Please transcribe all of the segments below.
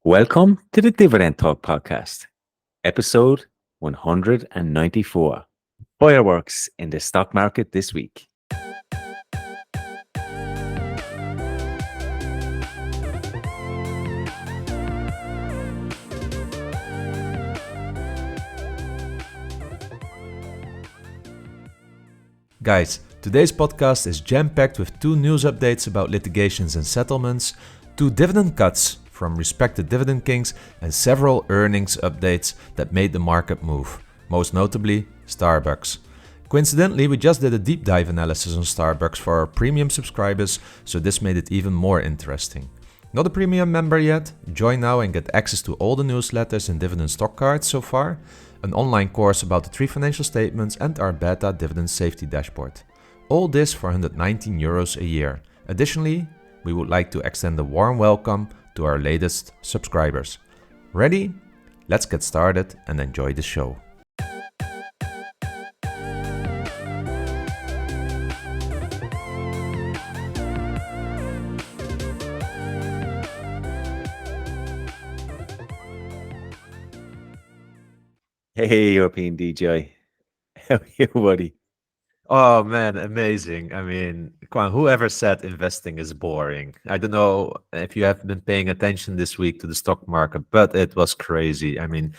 Welcome to the Dividend Talk podcast, episode 194. Fireworks in the stock market this week. Guys, today's podcast is jam-packed with 2 news updates about litigations and settlements, 2 dividend cuts from respected dividend kings, and several earnings updates that made the market move, most notably SBUX. Coincidentally, we just did a deep dive analysis on SBUX for our premium subscribers, so this made it even more interesting. Not a premium member yet? Join now and get access to all the newsletters and dividend stock cards so far, an online course about the 3 financial statements, and our beta dividend safety dashboard. All this for €119 a year. Additionally, we would like to extend a warm welcome to our latest subscribers. Ready? Let's get started and enjoy the show. Hey, European DJ. How are you, buddy? Oh man, amazing. I mean, Kwan, whoever said investing is boring? I don't know if you have been paying attention this week to the stock market, but it was crazy. I mean,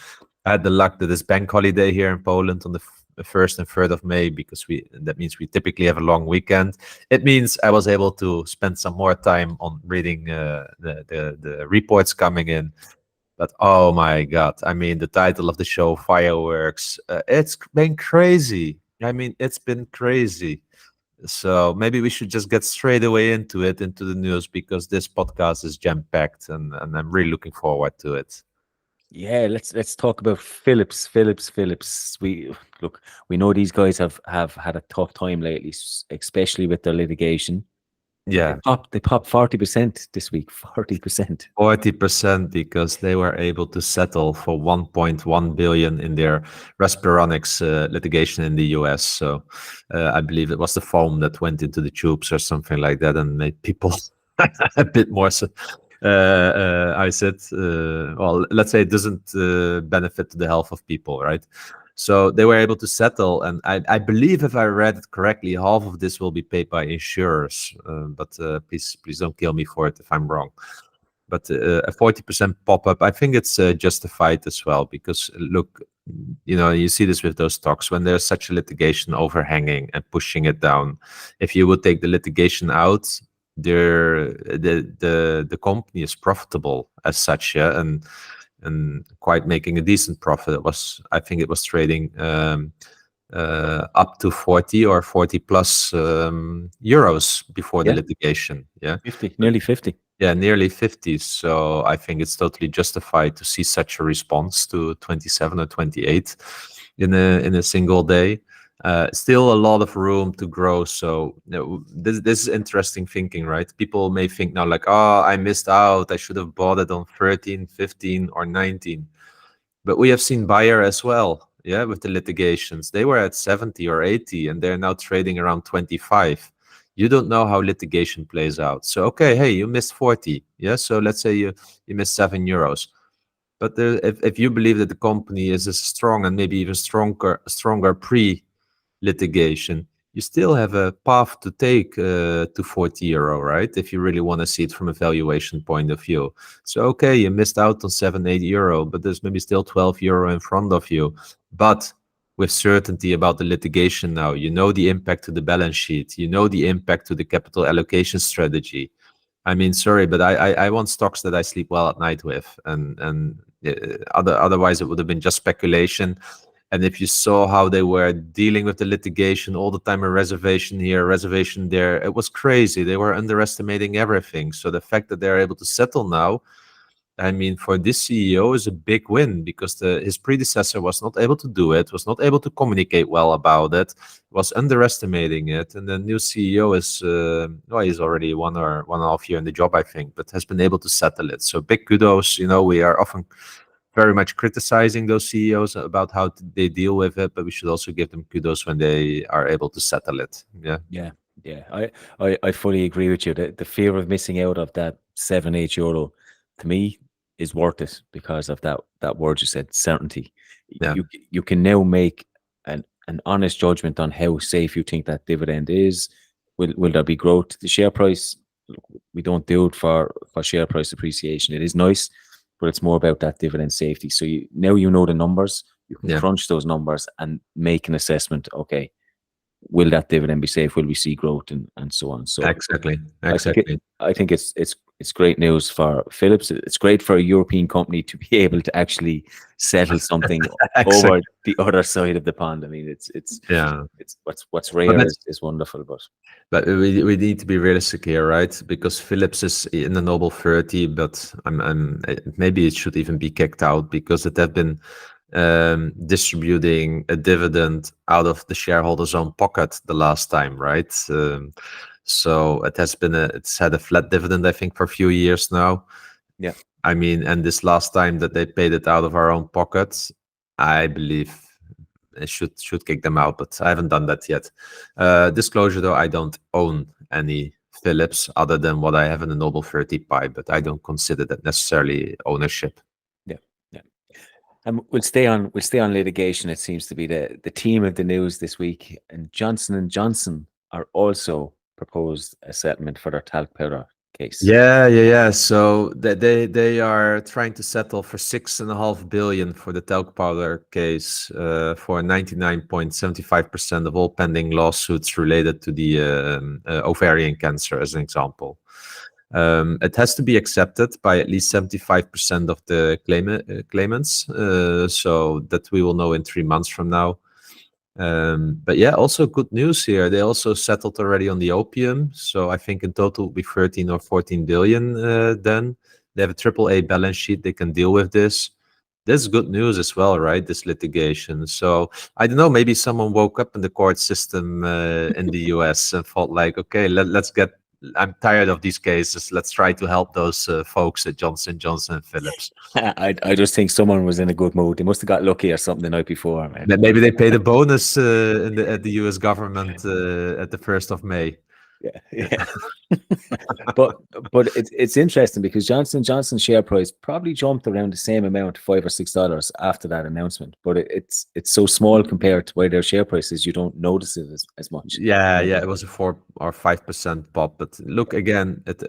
I had the luck that it's bank holiday here in Poland on the 1st and 3rd of May because that means we typically have a long weekend. It means I was able to spend some more time on reading the reports coming in. But oh my God, I mean, the title of the show, Fireworks, it's been crazy. I mean, it's been crazy. So maybe we should just get straight away into the news, because this podcast is jam-packed and I'm really looking forward to it. Yeah, let's talk about Philips. We know these guys have had a tough time lately, especially with their litigation. Yeah. They popped 40% this week. 40%. 40% because they were able to settle for $1.1 billion in their Respironics litigation in the US. So I believe it was the foam that went into the tubes or something like that and made people a bit more. I said, well, let's say it doesn't benefit the health of people, right? So they were able to settle, and I believe, if I read it correctly, half of this will be paid by insurers. But please don't kill me for it if I'm wrong. But a 40% pop-up, I think it's justified as well, because look, you see this with those stocks when there's such a litigation overhanging and pushing it down. If you would take the litigation out, the company is profitable as such, yeah, and quite making a decent profit. I think it was trading up to 40 or 40 plus euros before the litigation. Yeah, 50, nearly 50. Yeah, nearly 50. So I think it's totally justified to see such a response to 27 or 28 in a single day. Still a lot of room to grow. So this is interesting thinking, right? People may think now like, oh, I missed out. I should have bought it on 13, 15 or 19. But we have seen Bayer as well. Yeah, with the litigations. They were at 70 or 80 and they're now trading around 25. You don't know how litigation plays out. So, okay, hey, you missed 40. Yeah, so let's say you missed €7. But if you believe that the company is as strong and maybe even stronger pre-litigation, you still have a path to take to €40, right? If you really want to see it from a valuation point of view. So, okay, you missed out on €7, €8, but there's maybe still €12 in front of you. But with certainty about the litigation now, you know the impact to the balance sheet, you know the impact to the capital allocation strategy. I mean, sorry, but I want stocks that I sleep well at night with, and otherwise it would have been just speculation. And if you saw how they were dealing with the litigation all the time, a reservation here, a reservation there, it was crazy. They were underestimating everything. So the fact that they're able to settle now, I mean, for this CEO is a big win, because his predecessor was not able to do it, was not able to communicate well about it, was underestimating it. And the new CEO is, well, he's already 1.5 years in the job, I think, but has been able to settle it. So big kudos. We are often very much criticizing those CEOs about how they deal with it, but we should also give them kudos when they are able to settle it. Yeah. I fully agree with you. The fear of missing out of that €7, €8, to me, is worth it because of that word you said, certainty. Yeah. You can now make an honest judgment on how safe you think that dividend is. Will there be growth to the share price? Look, we don't do it for share price appreciation. It is nice, but it's more about that dividend safety. So now you know the numbers, you can crunch those numbers and make an assessment. Okay, will that dividend be safe? Will we see growth and so on? So Exactly. I think it's great news for Philips. It's great for a European company to be able to actually settle something over the other side of the pond. I mean, it's what's rare is wonderful, but we need to be realistic here, right? Because Philips is in the Noble 30, but maybe it should even be kicked out because it had been distributing a dividend out of the shareholders' own pocket the last time, right? So it's had a flat dividend, I think, for a few years now. Yeah. I mean, and this last time that they paid it out of our own pockets, I believe it should kick them out, but I haven't done that yet. Disclosure though, I don't own any Philips other than what I have in the Noble 30 pie, but I don't consider that necessarily ownership. Yeah. And we'll stay on litigation. It seems to be the theme of the news this week. And Johnson & Johnson are also proposed a settlement for their talc powder case. Yeah. So they are trying to settle for $6.5 billion for the talc powder case, for 99.75% of all pending lawsuits related to the ovarian cancer, as an example. It has to be accepted by at least 75% of the claimants, so that we will know in 3 months from now. But yeah, also good news here. They also settled already on the opium. So I think in total will be 13 or 14 billion then. They have a AAA balance sheet. They can deal with this. This is good news as well, right? This litigation. So I don't know, maybe someone woke up in the court system in the US and thought like, okay, I'm tired of these cases. Let's try to help those folks at Johnson & Johnson and Philips. I just think someone was in a good mood. They must have got lucky or something the night before, man. Maybe they paid a bonus at the US government at the 1st of May. Yeah. but it's interesting because Johnson & Johnson's share price probably jumped around the same amount, $5 or $6 after that announcement. But it's so small compared to where their share price is, you don't notice it as much. Yeah, it was a 4 or 5% pop. But look, again, it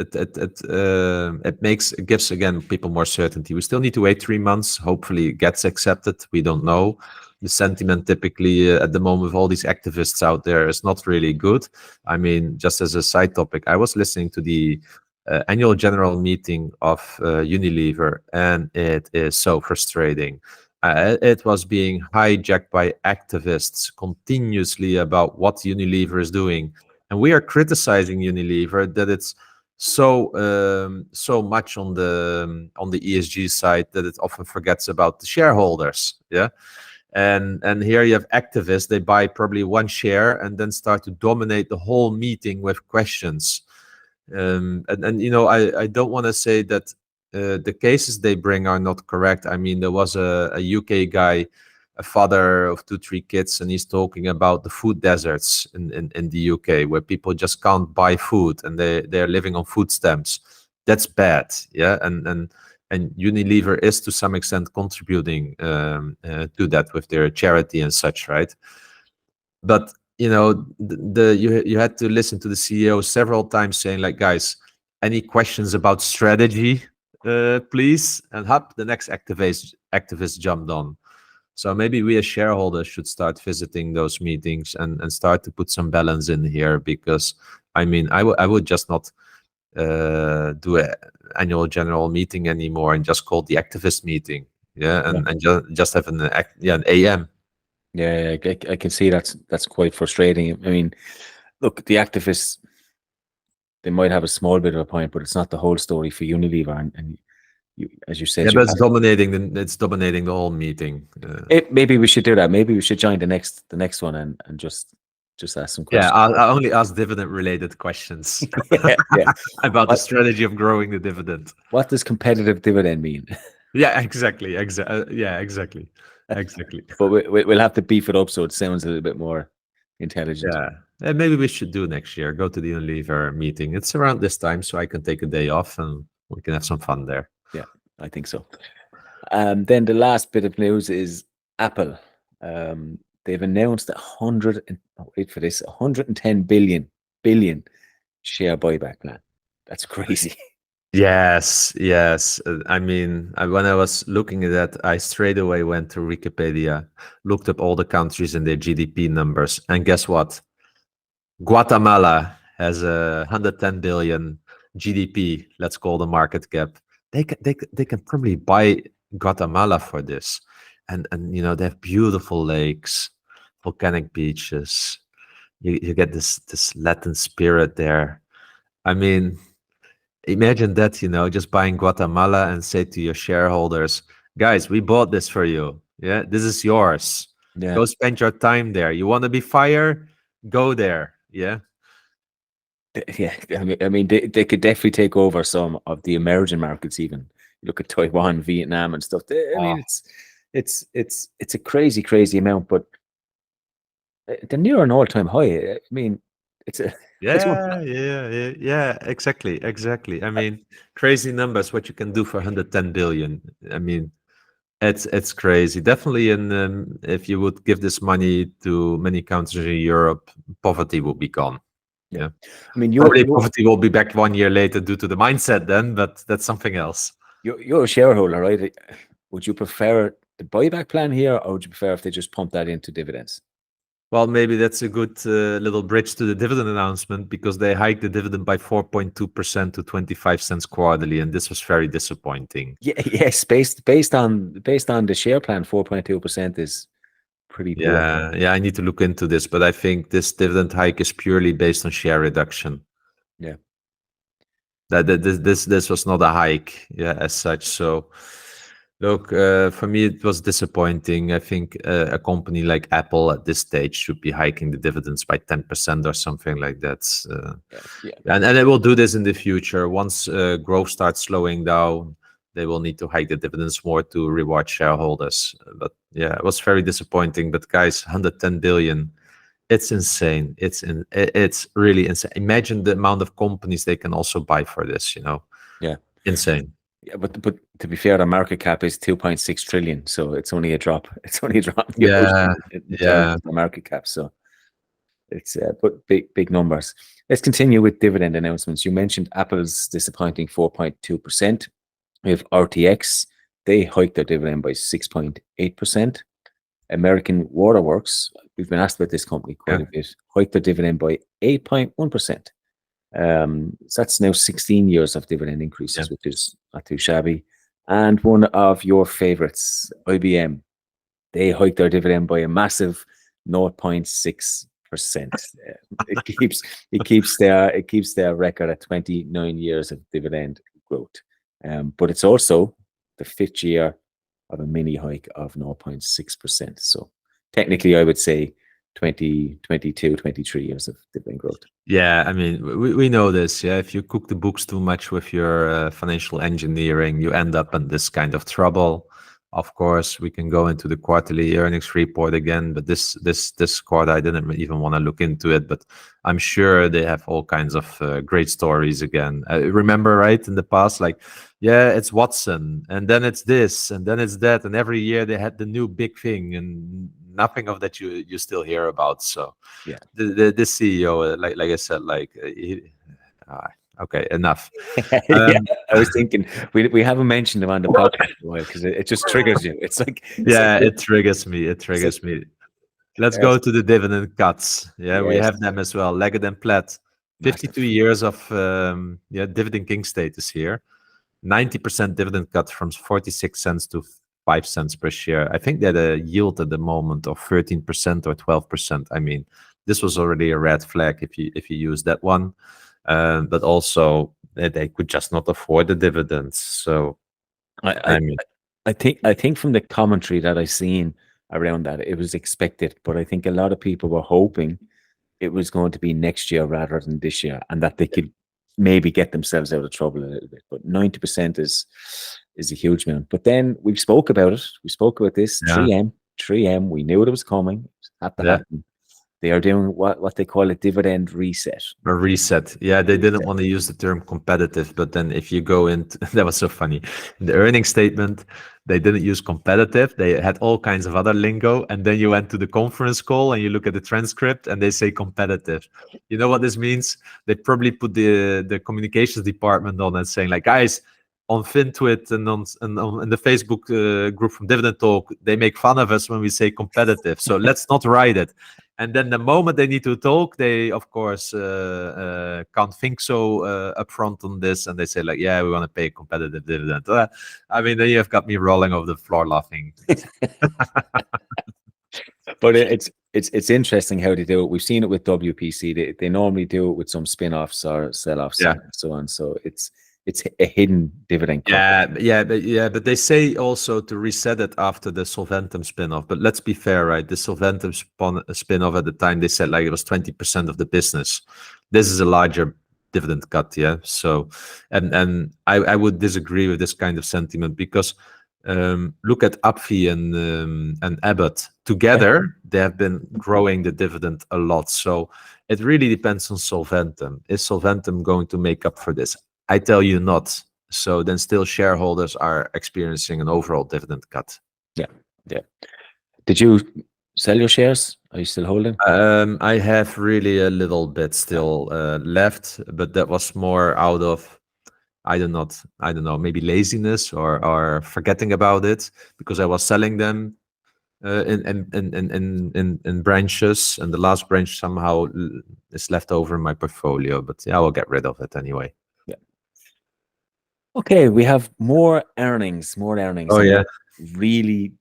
gives again people more certainty. We still need to wait 3 months. Hopefully, it gets accepted. We don't know. The sentiment typically at the moment with all these activists out there is not really good. I mean, just as a side topic, I was listening to the annual general meeting of Unilever, and it is so frustrating. It was being hijacked by activists continuously about what Unilever is doing, and we are criticizing Unilever that it's so much on the ESG side that it often forgets about the shareholders. Yeah. And here you have activists, they buy probably one share and then start to dominate the whole meeting with questions. And you know, I don't want to say that the cases they bring are not correct. I mean, there was a UK guy, a father of 2-3 kids, and he's talking about the food deserts in the UK where people just can't buy food and they're living on food stamps. That's bad. Yeah. And Unilever is to some extent contributing to that with their charity and such, right? But you know, you had to listen to the CEO several times saying like, guys, any questions about strategy, please? And the next activist jumped on. So maybe we as shareholders should start visiting those meetings and start to put some balance in here, because I mean, I would just not do an annual general meeting anymore and just call the activist meeting. And just have an AM. Yeah, I can see that's quite frustrating. I mean, look, the activists, they might have a small bit of a point, but it's not the whole story for Unilever. And you, as you said, but it's dominating the whole meeting. Maybe we should do that. Maybe we should join the next one and just ask some questions. Yeah, I only ask dividend related questions. yeah. About the strategy of growing the dividend. What does competitive dividend mean? Yeah, exactly. Exactly. But we'll have to beef it up so it sounds a little bit more intelligent. Yeah, and maybe we should do next year. Go to the Unilever meeting. It's around this time, so I can take a day off and we can have some fun there. Yeah, I think so. Then the last bit of news is Apple. They've announced 110 billion share buyback plan. That's crazy. Yes, yes. I mean, when I was looking at that, I straight away went to Wikipedia, looked up all the countries and their GDP numbers, and guess what? Guatemala has a 110 billion GDP. Let's call the market cap. They can probably buy Guatemala for this, and you know they have beautiful lakes, volcanic beaches. You get this Latin spirit there. I mean, imagine that, you know, just buying Guatemala and say to your shareholders, guys, we bought this for you. Yeah, this is yours. Yeah. Go spend your time there. You want to be fired? Go there. Yeah. Yeah, I mean, they could definitely take over some of the emerging markets. Even you look at Taiwan, Vietnam, and stuff. I mean, it's a crazy amount, but they're near an all-time high. I mean, it's a Yeah. Exactly. I mean, crazy numbers. What you can do for 110 billion. I mean, it's crazy. Definitely, if you would give this money to many countries in Europe, poverty will be gone. Yeah. I mean, Probably poverty will be back 1 year later due to the mindset then, but that's something else. You're a shareholder, right? Would you prefer the buyback plan here, or would you prefer if they just pump that into dividends? Well, maybe that's a good little bridge to the dividend announcement, because they hiked the dividend by 4.2% to 25 cents quarterly, and this was very disappointing. Yeah, yes, based on the share plan, 4.2% is pretty poor. Yeah, I need to look into this, but I think this dividend hike is purely based on share reduction. Yeah. This was not a hike, yeah, as such. So look, for me it was disappointing. I think a company like Apple at this stage should be hiking the dividends by 10% or something like that. And they will do this in the future. Once growth starts slowing down, they will need to hike the dividends more to reward shareholders. But yeah, it was very disappointing. But guys, 110 billion. It's insane. It's really insane. Imagine the amount of companies they can also buy for this, you know. Yeah. Insane. Yeah, but to be fair, the market cap is 2.6 trillion, so it's only a drop. It's only a drop in terms of the market cap. So it's but big numbers. Let's continue with dividend announcements. You mentioned Apple's disappointing 4.2%. We have RTX. They hiked their dividend by 6.8%. American Waterworks, we've been asked about this company quite a bit, hiked their dividend by 8.1%. So that's now 16 years of dividend increases, which is not too shabby. And one of your favorites, IBM, they hiked their dividend by a massive 0.6%. It keeps their record at 29 years of dividend growth. But it's also the 5th year of a mini hike of 0.6%. So technically, I would say 22, 23 years of dividend growth. Yeah, I mean, we know this. Yeah, if you cook the books too much with your financial engineering, you end up in this kind of trouble. Of course, we can go into the quarterly earnings report again, but this quarter, I didn't even want to look into it. But I'm sure they have all kinds of great stories again. Remember, right, in the past, like, yeah, it's Watson, and then it's this, and then it's that, and every year they had the new big thing, and nothing of that you still hear about. So yeah, the CEO, like I said, okay, enough. Yeah, I was thinking we haven't mentioned him on the podcast because it just triggers you. It's like it triggers me. It triggers me. Let's go to the dividend cuts. Yeah, we have them as well. Leggett Platt, 52 years of dividend king status here. 90% dividend cut from 46 cents to 5 cents per share. I think that a yield at the moment of 13% or 12%. I mean, this was already a red flag if you use that one. But also they could just not afford the dividends. So I think from the commentary that I've seen around that, it was expected, but I think a lot of people were hoping it was going to be next year rather than this year, and that they could maybe get themselves out of trouble a little bit. But 90% is a huge amount. But then we spoke about it. We spoke about this 3M. We knew it was coming. It had to happen. they are doing what they call a dividend reset. A reset. Yeah, they didn't want to use the term competitive, but then if you go into that was so funny. In the earnings statement, they didn't use competitive. They had all kinds of other lingo, and then you went to the conference call and you look at the transcript and they say competitive. You know what this means? They probably put the communications department on and saying like, guys, on FinTwit and on in the Facebook group from Dividend Talk, they make fun of us when we say competitive. So let's not write it. And then the moment they need to talk, they of course can't think so upfront on this, and they say like, "Yeah, we want to pay a competitive dividend." I mean, then you have got me rolling over the floor laughing. But it's interesting how they do it. We've seen it with WPC. They normally do it with some spin-offs or sell-offs and so on. So it's a hidden dividend cut. But they say also to reset it after the Solventum spin-off. But let's be fair, right? The Solventum spin-off at the time, they said like it was 20% of the business. This is a larger dividend cut, yeah. So, and I would disagree with this kind of sentiment because look at AbbVie and Abbott together. They have been growing the dividend a lot. So it really depends on Solventum. Is Solventum going to make up for this? I tell you not. So then still shareholders are experiencing an overall dividend cut. Yeah. Did you sell your shares? Are you still holding? I have really a little bit still left, but that was more out of I don't know, maybe laziness or forgetting about it, because I was selling them in branches, and the last branch somehow is left over in my portfolio. But yeah, I will get rid of it anyway. Okay, we have more earnings. Oh yeah, really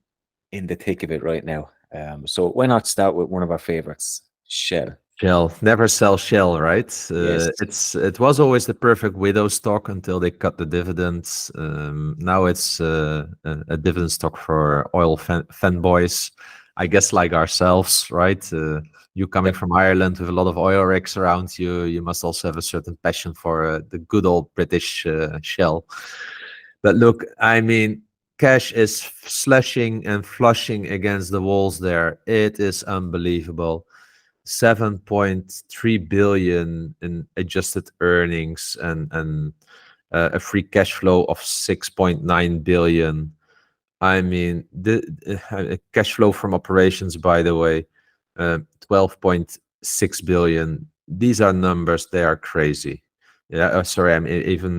in the thick of it right now. So why not start with one of our favorites, Shell? Shell, never sell Shell, right? Yes. It was always the perfect widow stock until they cut the dividends. Now it's a dividend stock for oil fanboys, I guess, like ourselves, right? You coming from Ireland with a lot of oil rigs around you, you must also have a certain passion for the good old British Shell. But look, I mean, cash is slashing and flushing against the walls there. It is unbelievable. 7.3 billion in adjusted earnings and a free cash flow of 6.9 billion. I mean, the cash flow from operations, by the way, 12.6 billion. These are numbers, they are crazy. Yeah, I'm even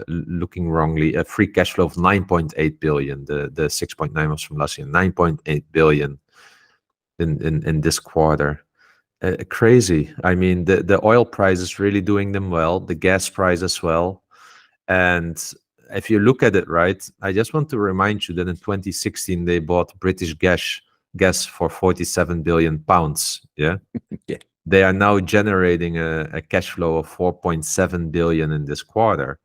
looking wrongly. A free cash flow of 9.8 billion. The 6.9 was from last year. 9.8 billion in this quarter. Crazy. I mean, the oil price is really doing them well. The gas price as well. And if you look at it, right, I just want to remind you that in 2016 they bought British gas for 47 billion pounds. Yeah. Yeah. They are now generating a cash flow of 4.7 billion in this quarter.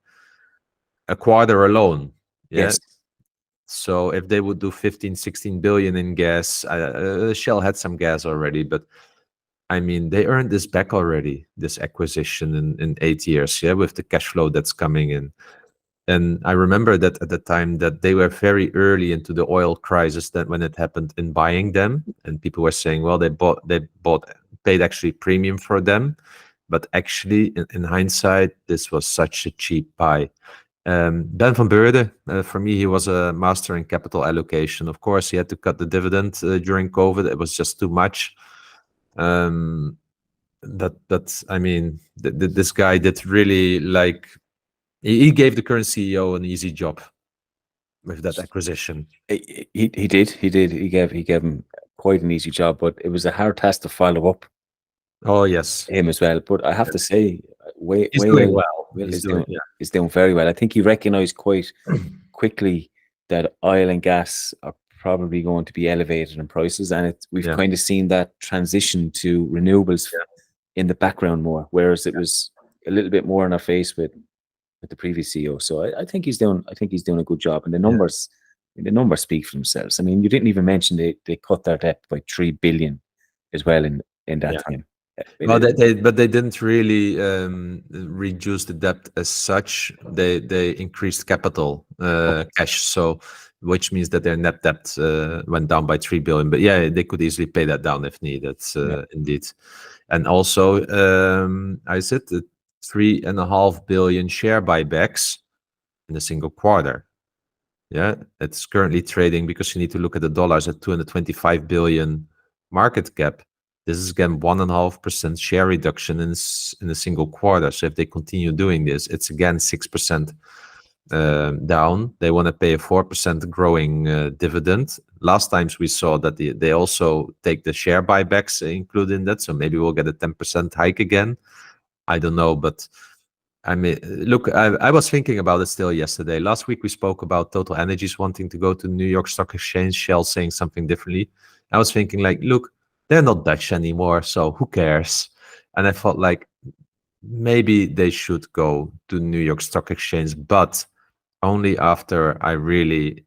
A quarter alone. Yeah. Yes. So if they would do 15, 16 billion in gas, Shell had some gas already, but I mean, they earned this back already, this acquisition in 8 years, yeah, with the cash flow that's coming in. And I remember that at the time that they were very early into the oil crisis, that when it happened, in buying them, and people were saying, well, they paid actually premium for them, but actually in hindsight, this was such a cheap buy. Ben van Beurden, for me, he was a master in capital allocation. Of course, he had to cut the dividend during COVID. It was just too much. I mean, this guy did really like. He gave the current CEO an easy job with that acquisition. He did. He gave him quite an easy job, but it was a hard task to follow up. Oh yes, him as well. But I have to say, he's doing well. He's doing very well. I think he recognised quite quickly that oil and gas are probably going to be elevated in prices, and we've kind of seen that transition to renewables in the background more, whereas it was a little bit more in our face with the previous CEO. So I think he's doing a good job, and the numbers speak for themselves. I mean, you didn't even mention they cut their debt by 3 billion as well in that time. Well, but they didn't really reduce the debt as such. They increased capital cash. So which means that their net debt went down by 3 billion. But yeah, they could easily pay that down if needed, indeed. And also, I said the 3.5 billion share buybacks in a single quarter. Yeah, it's currently trading, because you need to look at the dollars, at 225 billion market cap. This is again 1.5% share reduction in a single quarter. So if they continue doing this, it's again 6% down. They want to pay a 4% growing dividend. Last times we saw that they also take the share buybacks included in that. So maybe we'll get a 10% hike again. I don't know, but I mean, look, I was thinking about it still yesterday. Last week we spoke about Total Energies wanting to go to New York Stock Exchange, Shell saying something differently. I was thinking like, look, they're not Dutch anymore, so who cares? And I thought like, maybe they should go to New York Stock Exchange, but only after I really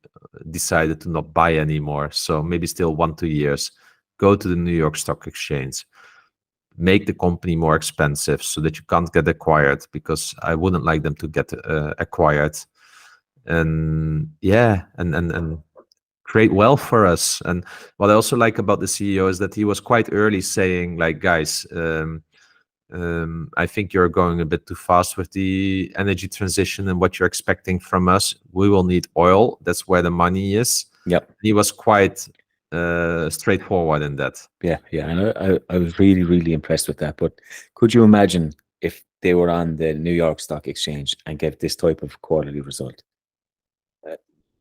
decided to not buy anymore. So maybe still 1-2 years, go to the New York Stock Exchange, make the company more expensive so that you can't get acquired, because I wouldn't like them to get acquired. And yeah, and create wealth for us. And what I also like about the CEO is that he was quite early saying like, guys, I think you're going a bit too fast with the energy transition and what you're expecting from us. We will need oil. That's where the money is. Yep. He was quite straightforward in that. Yeah. And I was really, really impressed with that. But could you imagine if they were on the New York Stock Exchange and get this type of quality result?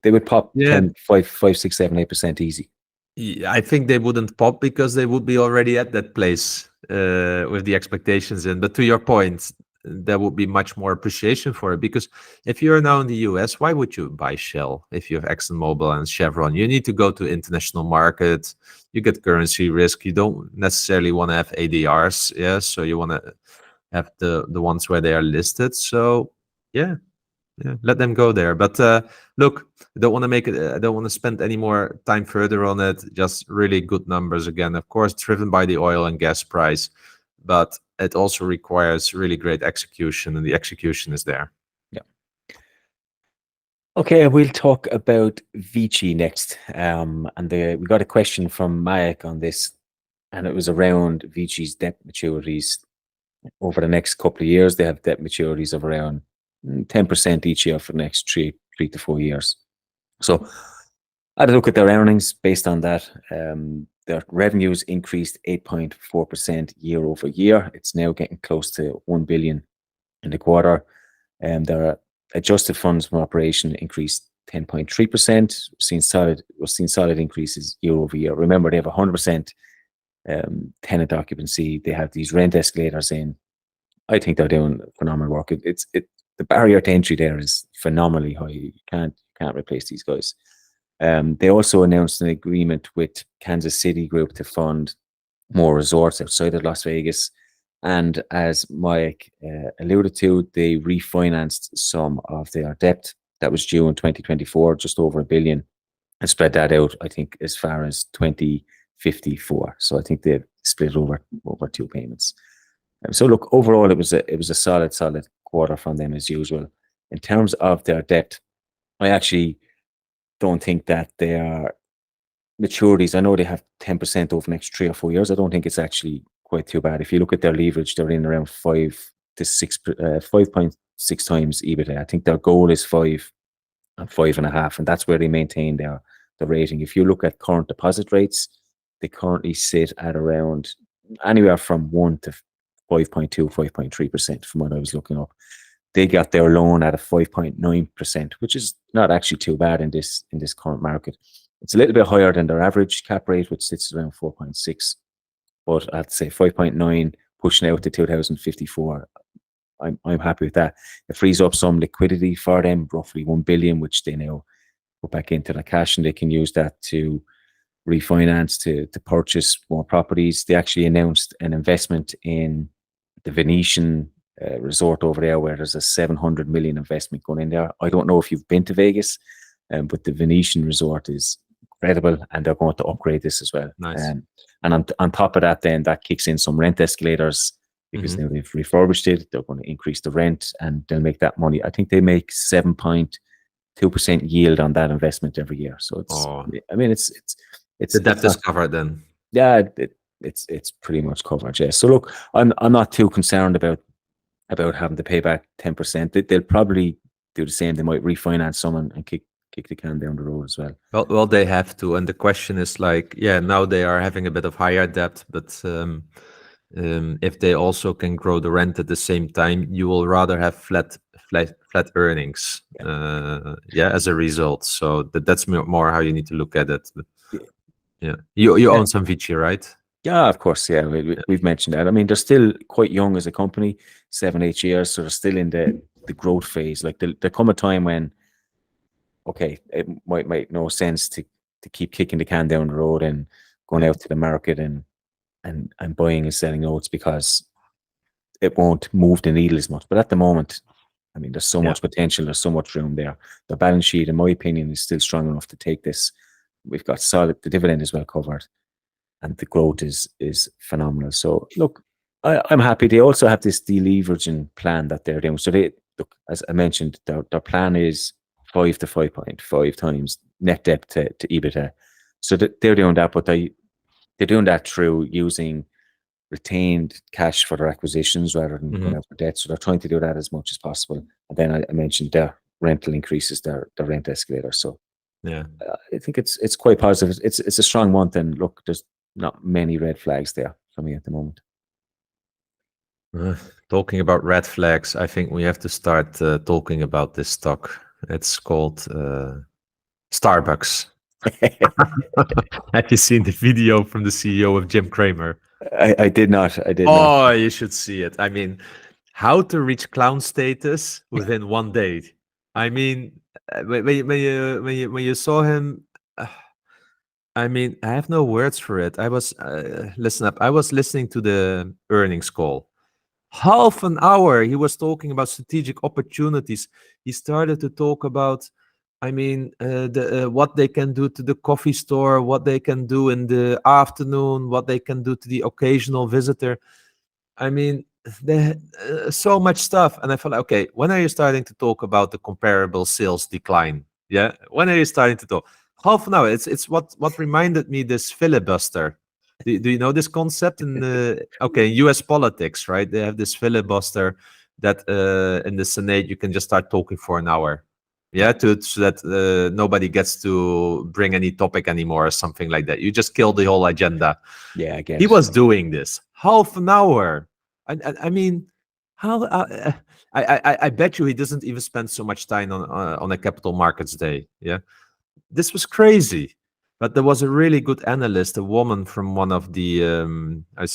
They would pop 10, 5, 6, 7, 8% easy. Yeah, I think they wouldn't pop because they would be already at that place with the expectations in. But to your point, there would be much more appreciation for it, because if you're now in the US, why would you buy Shell if you have ExxonMobil and Chevron? You need to go to international market. You get currency risk. You don't necessarily want to have ADRs. Yeah, so you want to have the ones where they are listed. So yeah, let them go there. But look, I don't want to make it. I don't want to spend any more time further on it. Just really good numbers again, of course, driven by the oil and gas price, but it also requires really great execution, and the execution is there. Yeah. Okay, we'll talk about Vici next. And we got a question from Mayak on this, and it was around Vici's debt maturities over the next couple of years. They have debt maturities of around 10% each year for the next 3 to 4 years. So I had a look at their earnings based on that. Their revenues increased 8.4% year over year. It's now getting close to 1 billion in the quarter. Their adjusted funds from operation increased 10.3%. We're seeing solid increases year over year. Remember, they have 100% tenant occupancy. They have these rent escalators in. I think they're doing phenomenal work. The barrier to entry there is phenomenally high. You can't replace these guys. They also announced an agreement with Kansas City Group to fund more resorts outside of Las Vegas. And as Mike alluded to, they refinanced some of their debt that was due in 2024, just over $1 billion, and spread that out, I think, as far as 2054. So I think they've split over 2 payments. So look, overall, it was a solid quarter from them as usual. In terms of their debt, I actually don't think that their maturities, I know they have 10% over the next 3 or 4 years. I don't think it's actually quite too bad. If you look at their leverage, they're in around 5.6 times EBITDA. I think their goal is 5 and 5.5, and that's where they maintain the rating. If you look at current deposit rates, they currently sit at around anywhere from 1 to 5.2, 5.3% from what I was looking up. They got their loan at a 5.9%, which is not actually too bad in this current market. It's a little bit higher than their average cap rate, which sits around 4.6. But I'd say 5.9 pushing out to 2054. I'm happy with that. It frees up some liquidity for them, roughly 1 billion, which they now put back into the cash, and they can use that to refinance, to purchase more properties. They actually announced an investment in the Venetian resort over there, where there's a 700 million investment going in there. I don't know if you've been to Vegas, but the Venetian resort is incredible, and they're going to upgrade this as well. Nice. And on top of that, then that kicks in some rent escalators, because now they've refurbished it. They're going to increase the rent, and they'll make that money. I think they make 7.2 2% yield on that investment every year. So it's, Oh, I mean, it's the debt it's is not, covered then. yeah, it's pretty much covered. Yeah. So look, I'm not too concerned about having to pay back 10%. They'll probably do the same. They might refinance someone and kick the can down the road as well. Well, they have to. And the question is like, yeah, now they are having a bit of higher debt, but if they also can grow the rent at the same time, you will rather have flat earnings. As a result. So that's more how you need to look at it. But, yeah, you own some Vici, right? Yeah, of course. Yeah, we've mentioned that. I mean, they're still quite young as a company, 7-8 years, so they're still in the growth phase. Like there come a time when, okay, it might make no sense to keep kicking the can down the road and going out to the market and buying and selling notes, because it won't move the needle as much. But at the moment, I mean, there's so much potential. There's so much room there. The balance sheet, in my opinion, is still strong enough to take this. We've got solid. The dividend is well covered, and the growth is phenomenal. So look, I'm happy. They also have this deleveraging plan that they're doing. So they look, as I mentioned, their plan is 5 to 5.5 times net debt to EBITDA. So they're doing that, but they're doing that through using retained cash for their acquisitions rather than going out for debt. So they're trying to do that as much as possible. And then I mentioned their rental increases, their rent escalator. So yeah, I think it's quite positive. It's a strong month, and look, there's not many red flags there for me at the moment. Talking about red flags, I think we have to start talking about this stock. It's called SBUX. Have you seen the video from the CEO of Jim Cramer? I did not. I did not. not. You should see it. I mean, how to reach clown status within one day. I mean, when you saw him, I mean, I have no words for it. I was listen up. I was listening to the earnings call. Half an hour he was talking about strategic opportunities. He started to talk about, I mean, what they can do to the coffee store, what they can do in the afternoon, what they can do to the occasional visitor. I mean, so much stuff. And I felt like, okay, when are you starting to talk about the comparable sales decline? Yeah, when are you starting to talk? Half an hour. It's what reminded me this filibuster. Do you know this concept in U.S. politics, right? They have this filibuster that in the Senate you can just start talking for an hour, so that nobody gets to bring any topic anymore or something like that. You just kill the whole agenda. Yeah, I guess he was doing this half an hour. I mean, how? I bet you he doesn't even spend so much time on a capital markets day. Yeah, this was crazy. But there was a really good analyst, a woman from one of the,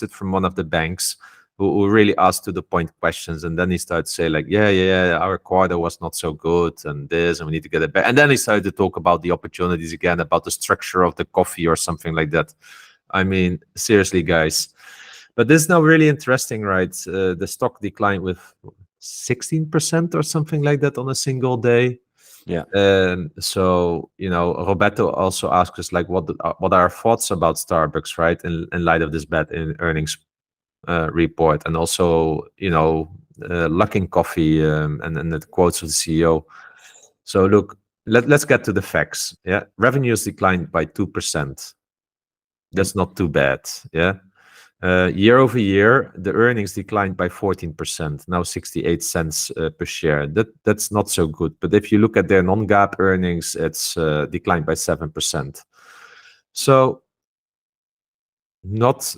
from one of the banks, who really asked to the point questions. And then he started to say like, yeah, our quarter was not so good and this, and we need to get it back. And then he started to talk about the opportunities again, about the structure of the coffee or something like that. I mean, seriously, guys. But this is now really interesting, right? The stock declined with 16% or something like that on a single day. Yeah. So, Roberto also asked us like, what are our thoughts about SBUX, right? In light of this bad earnings report, and also, Luckin Coffee and the quotes of the CEO. So look, let's get to the facts. Yeah, revenues declined by 2%. That's not too bad. Yeah. Year over year, the earnings declined by 14%, now 68 cents per share. That's not so good. But if you look at their non-GAAP earnings, it's declined by 7%. So not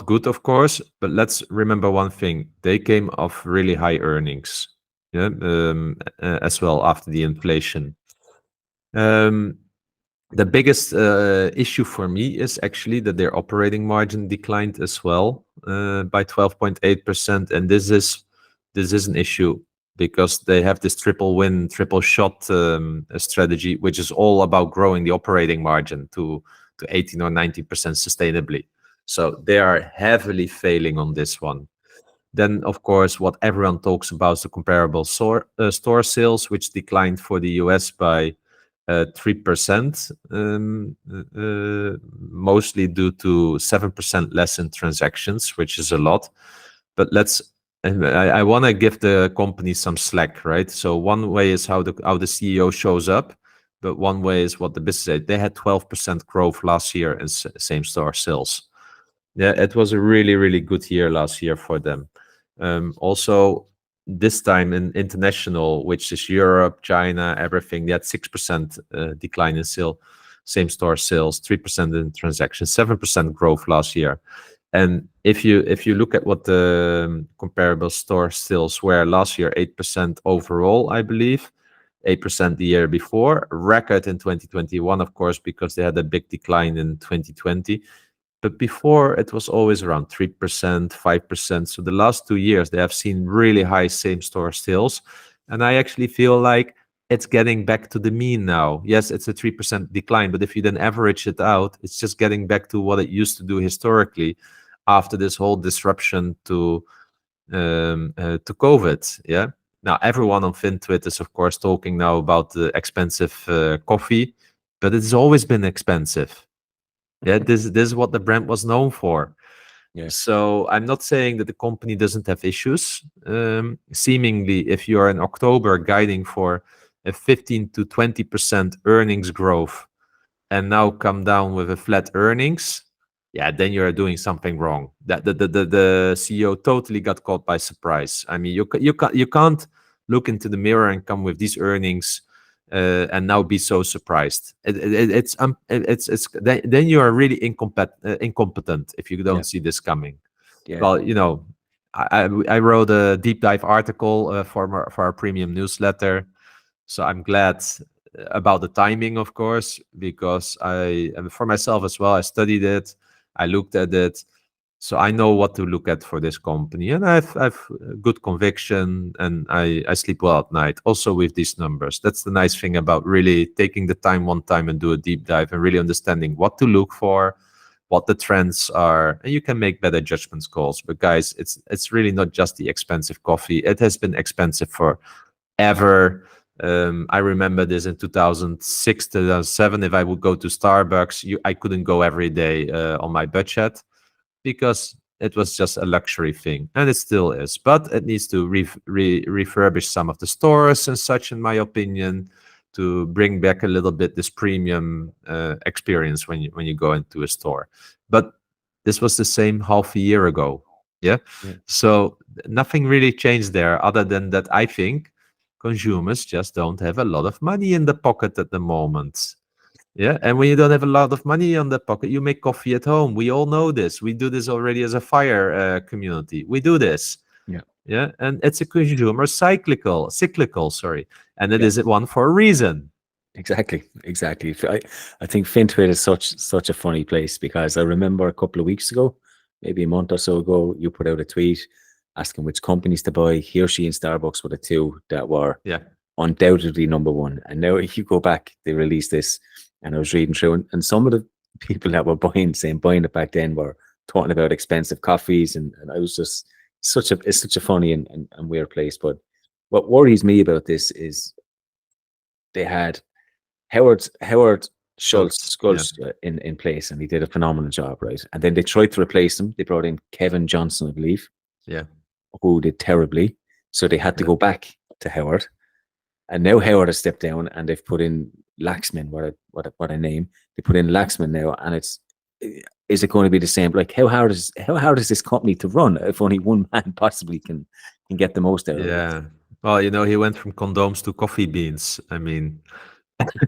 good, of course. But let's remember one thing: they came off really high earnings, as well after the inflation. The biggest issue for me is actually that their operating margin declined as well by 12.8%, and this is an issue because they have this triple win, triple shot strategy, which is all about growing the operating margin to 18 or 19% sustainably. So they are heavily failing on this one. Then, of course, what everyone talks about is the comparable store sales, which declined for the US by 3%, mostly due to 7% less in transactions, which is a lot. But let's and I want to give the company some slack, right? So one way is how the CEO shows up, but one way is what the business said. They had 12% growth last year in same store sales. Yeah, it was a really, really good year last year for them. Also, this time in international, which is Europe, China, everything, they had 6% decline in same store sales, 3% in transactions, 7% growth last year. And if you look at what the comparable store sales were last year, 8% overall, I believe, 8% the year before, record in 2021, of course, because they had a big decline in 2020. But before, it was always around 3%, 5%. So the last 2 years, they have seen really high same-store sales. And I actually feel like it's getting back to the mean now. Yes, it's a 3% decline, but if you then average it out, it's just getting back to what it used to do historically after this whole disruption to COVID. Yeah. Now, everyone on FinTwit is, of course, talking now about the expensive coffee, but it's always been expensive. Yeah, this is what the brand was known for. Yeah. So I'm not saying that the company doesn't have issues. Seemingly, if you are in October guiding for a 15 to 20% earnings growth and now come down with a flat earnings, yeah, then you are doing something wrong. That the CEO totally got caught by surprise. I mean, you can't look into the mirror and come with these earnings and now be so surprised. It's then you are really incompetent if you don't see this coming. Yeah. Well, you know, I wrote a deep dive article for our premium newsletter, so I'm glad about the timing, of course, because for myself as well, I studied it, I looked at it, so I know what to look at for this company, and I've good conviction, and I sleep well at night. Also with these numbers, that's the nice thing about really taking the time one time and do a deep dive and really understanding what to look for, what the trends are, and you can make better judgments calls. But guys, it's really not just the expensive coffee. It has been expensive forever. I remember this in 2006, 2007. If I would go to Starbucks, I couldn't go every day on my budget because it was just a luxury thing, and it still is. But it needs to refurbish some of the stores and such, in my opinion, to bring back a little bit this premium experience when you go into a store. But this was the same half a year ago. Yeah. So nothing really changed there, other than that I think consumers just don't have a lot of money in the pocket at the moment. Yeah, and when you don't have a lot of money on the pocket, you make coffee at home. We all know this. We do this already as a fire community. We do this. Yeah, and it's a consumer cyclical, sorry, and it is one for a reason. Exactly. I think FinTwit is such a funny place, because I remember a couple of weeks ago, maybe a month or so ago, you put out a tweet asking which companies to buy. Hershey and Starbucks were the two that were undoubtedly number one. And now if you go back, they released this, and I was reading through, and some of the people that were buying it back then were talking about expensive coffees, and I was just it's such a funny and weird place. But what worries me about this is they had Howard Schultz in place, and he did a phenomenal job, right? And then they tried to replace him. They brought in Kevin Johnson, I believe, who did terribly. So they had to go back to Howard, and now Howard has stepped down, and they've put in Laxman. What a name! They put in Laxman now, and is it going to be the same? Like, how hard is this company to run if only one man possibly can get the most out of it? Yeah. Well, you know, he went from condoms to coffee beans. I mean,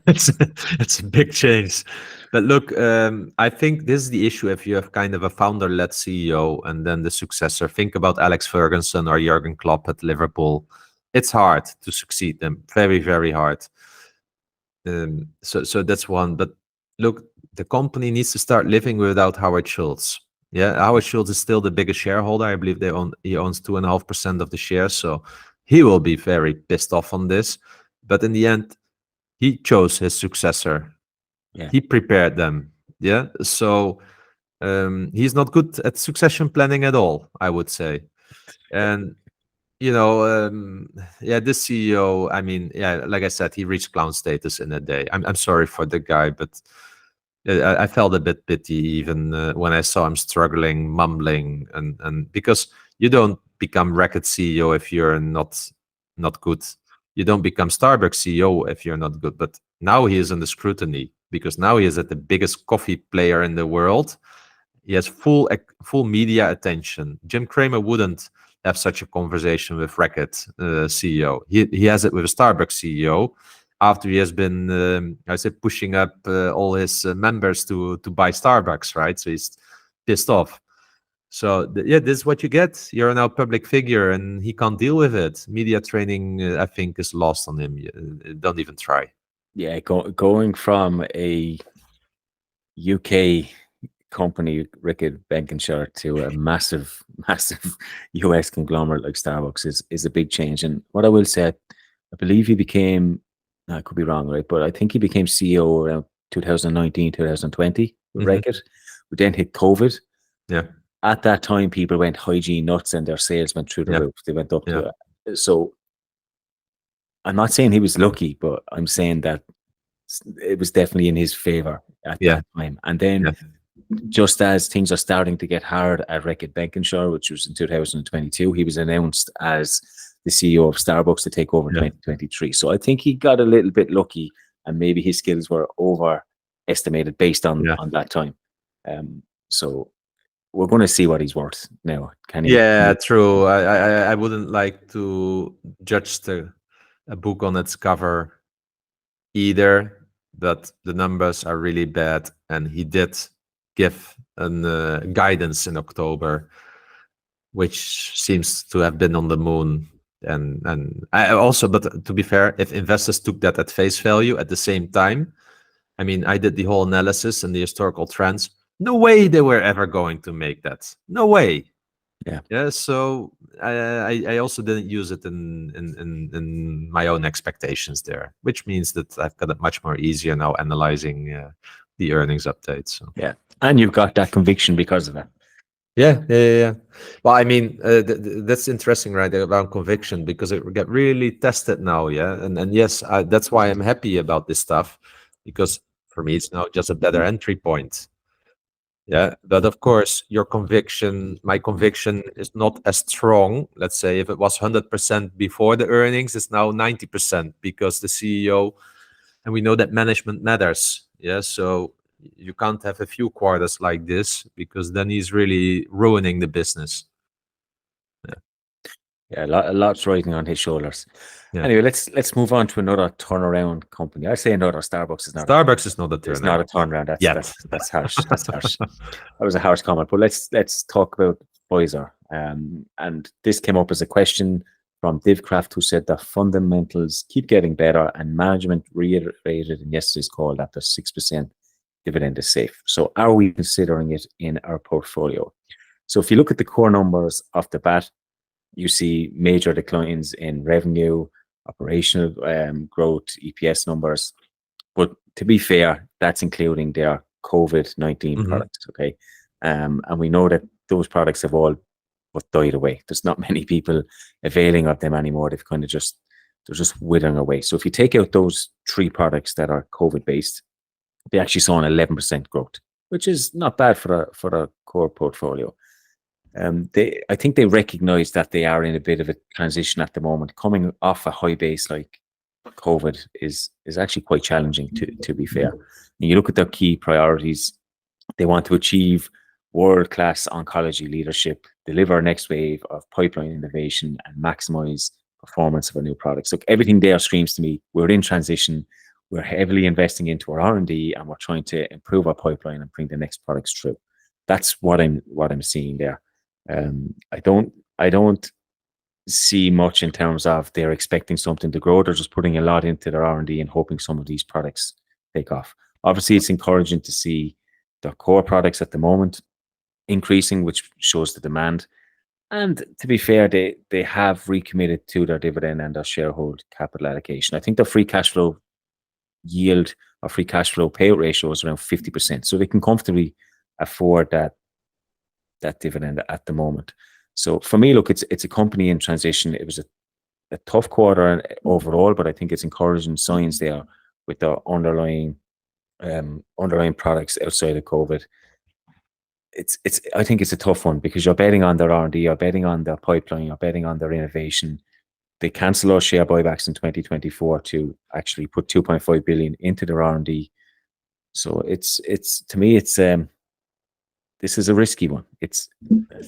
it's a big change. But look, I think this is the issue. If you have kind of a founder-led CEO and then the successor, think about Alex Ferguson or Jurgen Klopp at Liverpool. It's hard to succeed them. Very, very hard. So that's one. But look, the company needs to start living without Howard Schultz. Yeah, Howard Schultz is still the biggest shareholder. I believe he owns 2.5% of the shares. So he will be very pissed off on this. But in the end, he chose his successor. He prepared them. Yeah. So he's not good at succession planning at all, I would say. And you know, this CEO, I mean, like I said, he reached clown status in a day. I'm sorry for the guy, but I felt a bit pity even when I saw him struggling, mumbling, and because you don't become Reckitt CEO if you're not good. You don't become Starbucks CEO if you're not good. But now he is under scrutiny because now he is at the biggest coffee player in the world. He has full media attention. Jim Cramer wouldn't have such a conversation with Reckitt CEO. He has it with a Starbucks CEO after he has been, pushing up all his members to buy Starbucks, right? So he's pissed off. So this is what you get. You're now a public figure, and he can't deal with it. Media training, I think, is lost on him. Don't even try. Yeah, going from a UK company, Reckitt Benckinshaw, to a massive US conglomerate like Starbucks is a big change. And what I will say, I believe he became, I could be wrong, right? But I think he became CEO around 2019, 2020 with Reckitt. We then hit COVID. Yeah. At that time, people went hygiene nuts and their sales went through the roof. They went up to it. So I'm not saying he was lucky, but I'm saying that it was definitely in his favor at that time. And then just as things are starting to get hard at Reckitt Benckinshaw, which was in 2022, he was announced as the CEO of Starbucks to take over in 2023. So I think he got a little bit lucky, and maybe his skills were overestimated based on that time. So we're going to see what he's worth now. Can he? Yeah, true. I wouldn't like to judge a book on its cover either, but the numbers are really bad, and he did give an guidance in October, which seems to have been on the moon. And I also, but to be fair, if investors took that at face value at the same time, I mean, I did the whole analysis and the historical trends. No way they were ever going to make that. No way. Yeah. So I also didn't use it in my own expectations there, which means that I've got it much more easier now analyzing the earnings updates. So. Yeah, and you've got that conviction because of that. Yeah. Well, I mean, that's interesting, right? Around conviction, because it get really tested now. Yeah, and yes, that's why I'm happy about this stuff, because for me it's now just a better entry point. Yeah, but of course, my conviction is not as strong. Let's say if it was 100% before the earnings, it's now 90% because the CEO, and we know that management matters. Yeah, so you can't have a few quarters like this, because then he's really ruining the business. Yeah, a lot's riding on his shoulders. Yeah. Anyway, let's move on to another turnaround company. I say another. Starbucks is not. Starbucks is not a turnaround. It's not a turnaround. That's harsh. That's harsh. That was a harsh comment. But let's talk about Pfizer. And this came up as a question from Divcraft, who said the fundamentals keep getting better, and management reiterated in yesterday's call that the 6% dividend is safe. So are we considering it in our portfolio? So if you look at the core numbers off the bat, you see major declines in revenue, operational growth, EPS numbers. But to be fair, that's including their COVID-19 products, okay? And we know that those products have all but died away. There's not many people availing of them anymore. They're just withering away. So if you take out those 3 products that are COVID-based, they actually saw an 11% growth, which is not bad for a core portfolio. I think they recognize that they are in a bit of a transition at the moment. Coming off a high base like COVID is actually quite challenging, to be fair. And you look at their key priorities, they want to achieve world-class oncology leadership, deliver a next wave of pipeline innovation, and maximize performance of our new products. Look, everything there screams to me, we're in transition, we're heavily investing into our R&D, and we're trying to improve our pipeline and bring the next products through. That's what I'm seeing there. I don't see much in terms of they're expecting something to grow. They're just putting a lot into their R&D and hoping some of these products take off. Obviously, it's encouraging to see their core products at the moment increasing, which shows the demand. And to be fair, they have recommitted to their dividend and their shareholder capital allocation. I think their free cash flow yield or free cash flow payout ratio is around 50%. So they can comfortably afford that dividend at the moment. So for me, look, it's a company in transition. It was a tough quarter overall, but I think it's encouraging signs there with the underlying products outside of COVID. I think it's a tough one because you're betting on their R&D, you're betting on their pipeline, you're betting on their innovation. They cancel our share buybacks in 2024 to actually put 2.5 billion into their R&D. So it's to me, it's this is a risky one.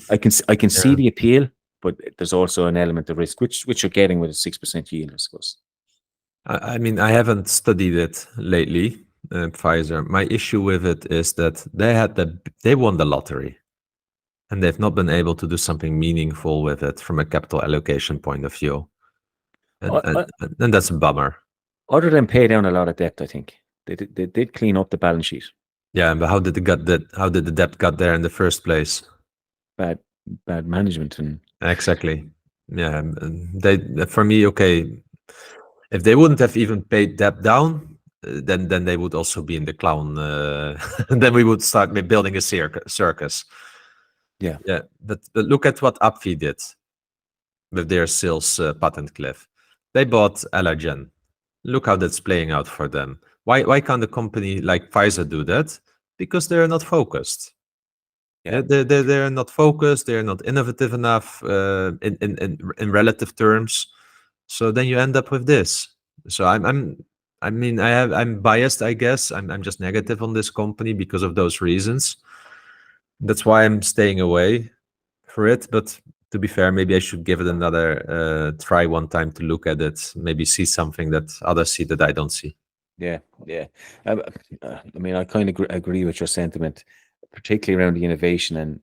I can see the appeal, but there's also an element of risk, which you're getting with a 6% yield, I suppose. I mean, I haven't studied it lately, Pfizer. My issue with it is that they won the lottery, and they've not been able to do something meaningful with it from a capital allocation point of view, and that's a bummer. Other than pay down a lot of debt, I think they did clean up the balance sheet. Yeah, but how did the debt got there in the first place? Bad management and exactly. Yeah, for me, okay. If they wouldn't have even paid debt down, then they would also be in the clown. Then we would start building a circus. Yeah. But look at what AbbVie did with their sales patent cliff. They bought Allergen. Look how that's playing out for them. Why can't a company like Pfizer do that? Because they're not focused. Yeah, they're not focused. They're not innovative enough in relative terms. So then you end up with this. So I'm biased, I guess. I'm just negative on this company because of those reasons. That's why I'm staying away for it. But to be fair, maybe I should give it another try one time to look at it. Maybe see something that others see that I don't see. Yeah. I mean, I kind of agree with your sentiment, particularly around the innovation, and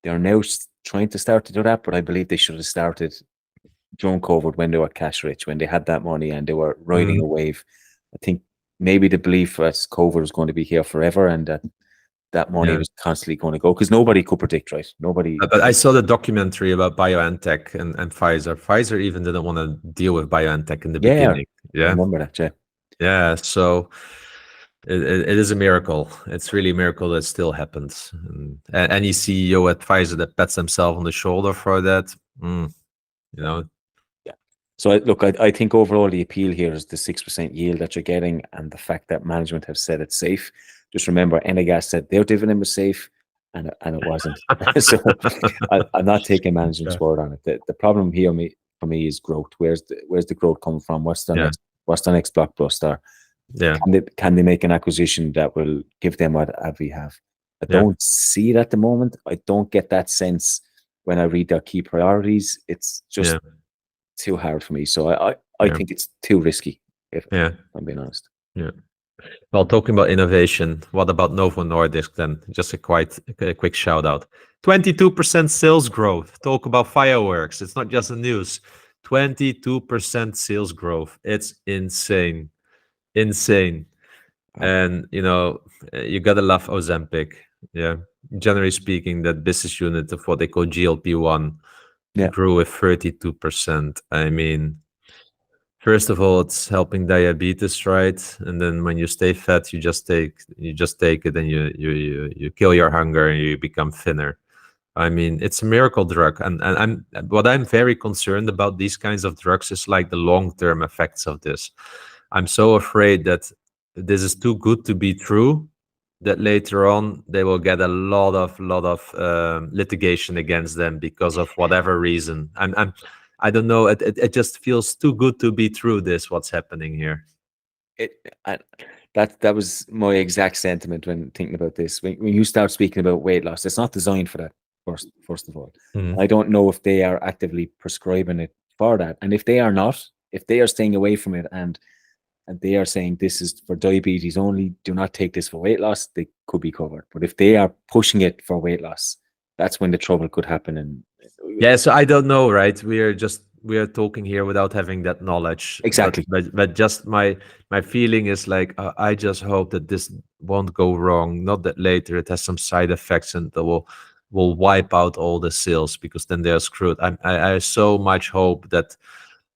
they're now trying to start to do that. But I believe they should have started during COVID when they were cash rich, when they had that money and they were riding a wave. I think maybe the belief was COVID was going to be here forever and that money was constantly going to go because nobody could predict, right? Nobody. But I saw the documentary about BioNTech and Pfizer. Pfizer even didn't want to deal with BioNTech in the beginning. Yeah, I remember that. Yeah. Yeah. So it is a miracle. It's really a miracle that still happens. And any CEO at Pfizer that pats themselves on the shoulder for that, you know. Yeah. So look, I think overall the appeal here is the 6% yield that you're getting and the fact that management have said it's safe. Just remember, Energas said their dividend was safe, and it wasn't. So I'm not taking management's word on it. The problem here for me is growth. Where's the growth coming from? What's the next blockbuster? Yeah. Can they make an acquisition that will give them what we have? I don't see it at the moment. I don't get that sense when I read their key priorities. It's just too hard for me. So I think it's too risky, if I'm being honest. Yeah. Well, talking about innovation, what about Novo Nordisk then? Just a quick shout out. 22% sales growth. Talk about fireworks. It's not just the news. 22% sales growth. It's insane. And you gotta love Ozempic. Yeah. Generally speaking, that business unit of what they call GLP-1 grew with 32%. I mean, first of all, it's helping diabetes, right? And then when you stay fat, you just take it, and you kill your hunger and you become thinner. I mean, it's a miracle drug, and I'm very concerned about these kinds of drugs is like the long-term effects of this. I'm so afraid that this is too good to be true, that later on they will get a lot of litigation against them because of whatever reason. I don't know. It just feels too good to be true. What's happening here. That was my exact sentiment when thinking about this. When you start speaking about weight loss, it's not designed for that. First of all, I don't know if they are actively prescribing it for that, and if they are not, if they are staying away from it and they are saying this is for diabetes only, do not take this for weight loss, they could be covered. But if they are pushing it for weight loss, that's when the trouble could happen. And so I don't know, right? We are talking here without having that knowledge. Exactly. But just my feeling is like, I just hope that this won't go wrong. Not that later it has some side effects and that will wipe out all the sales, because then they're screwed. I so much hope that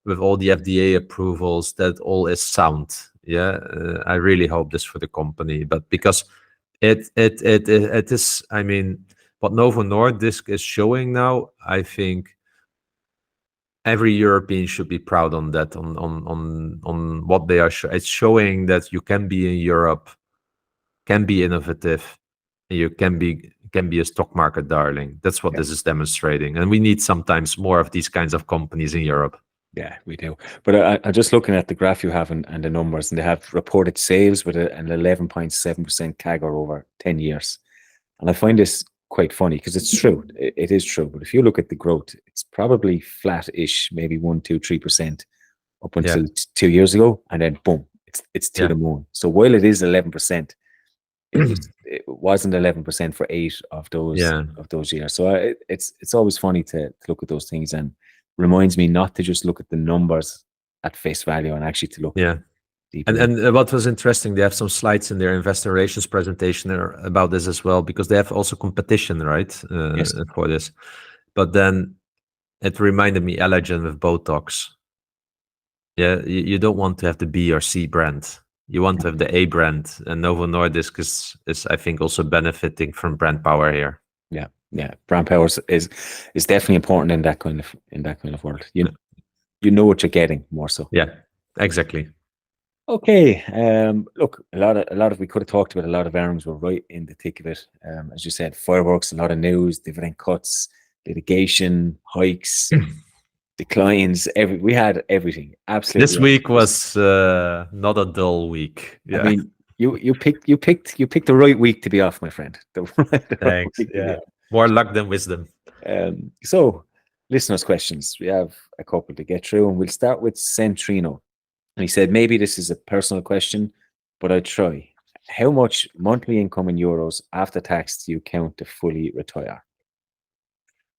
with all the FDA approvals, that all is sound. Yeah, I really hope this for the company, but because it is. I mean, what Novo Nordisk is showing now, I think every European should be proud on that. On what they are. It's showing that you can be in Europe, can be innovative, and you can can be a stock market darling. That's what this is demonstrating. And we need sometimes more of these kinds of companies in Europe. Yeah, we do. But I'm just looking at the graph you have and the numbers, and they have reported sales with an 11.7% CAGR over 10 years. And I find this quite funny because it's true. It is true. But if you look at the growth, it's probably flat-ish, maybe 1, 2, 3% up until 2 years ago. And then boom, it's to the moon. So while it is 11%, it wasn't 11% for 8 of those years. So it's always funny to look at those things, and reminds me not to just look at the numbers at face value and actually to look deeper. And what was interesting, they have some slides in their investor relations presentation about this as well, because they have also competition, right? For this. But then it reminded me Allergen with Botox. Yeah, you don't want to have the B or C brand. You want to have the A brand, and Novo Nordisk is I think also benefiting from brand power here. Yeah, brand power is definitely important in that kind of world. You know what you're getting more so. Yeah, exactly. Okay. Look, a lot of we could have talked about a lot of earnings. We're right in the thick of it. As you said, fireworks, a lot of news, dividend cuts, litigation, hikes, declines. We had everything. Absolutely. This week was not a dull week. Yeah. I mean, you picked the right week to be off, my friend. Thanks. Yeah. More luck than wisdom. So, listeners' questions. We have a couple to get through, and we'll start with Centrino. And he said, maybe this is a personal question, but I'd try. How much monthly income in euros after tax do you count to fully retire?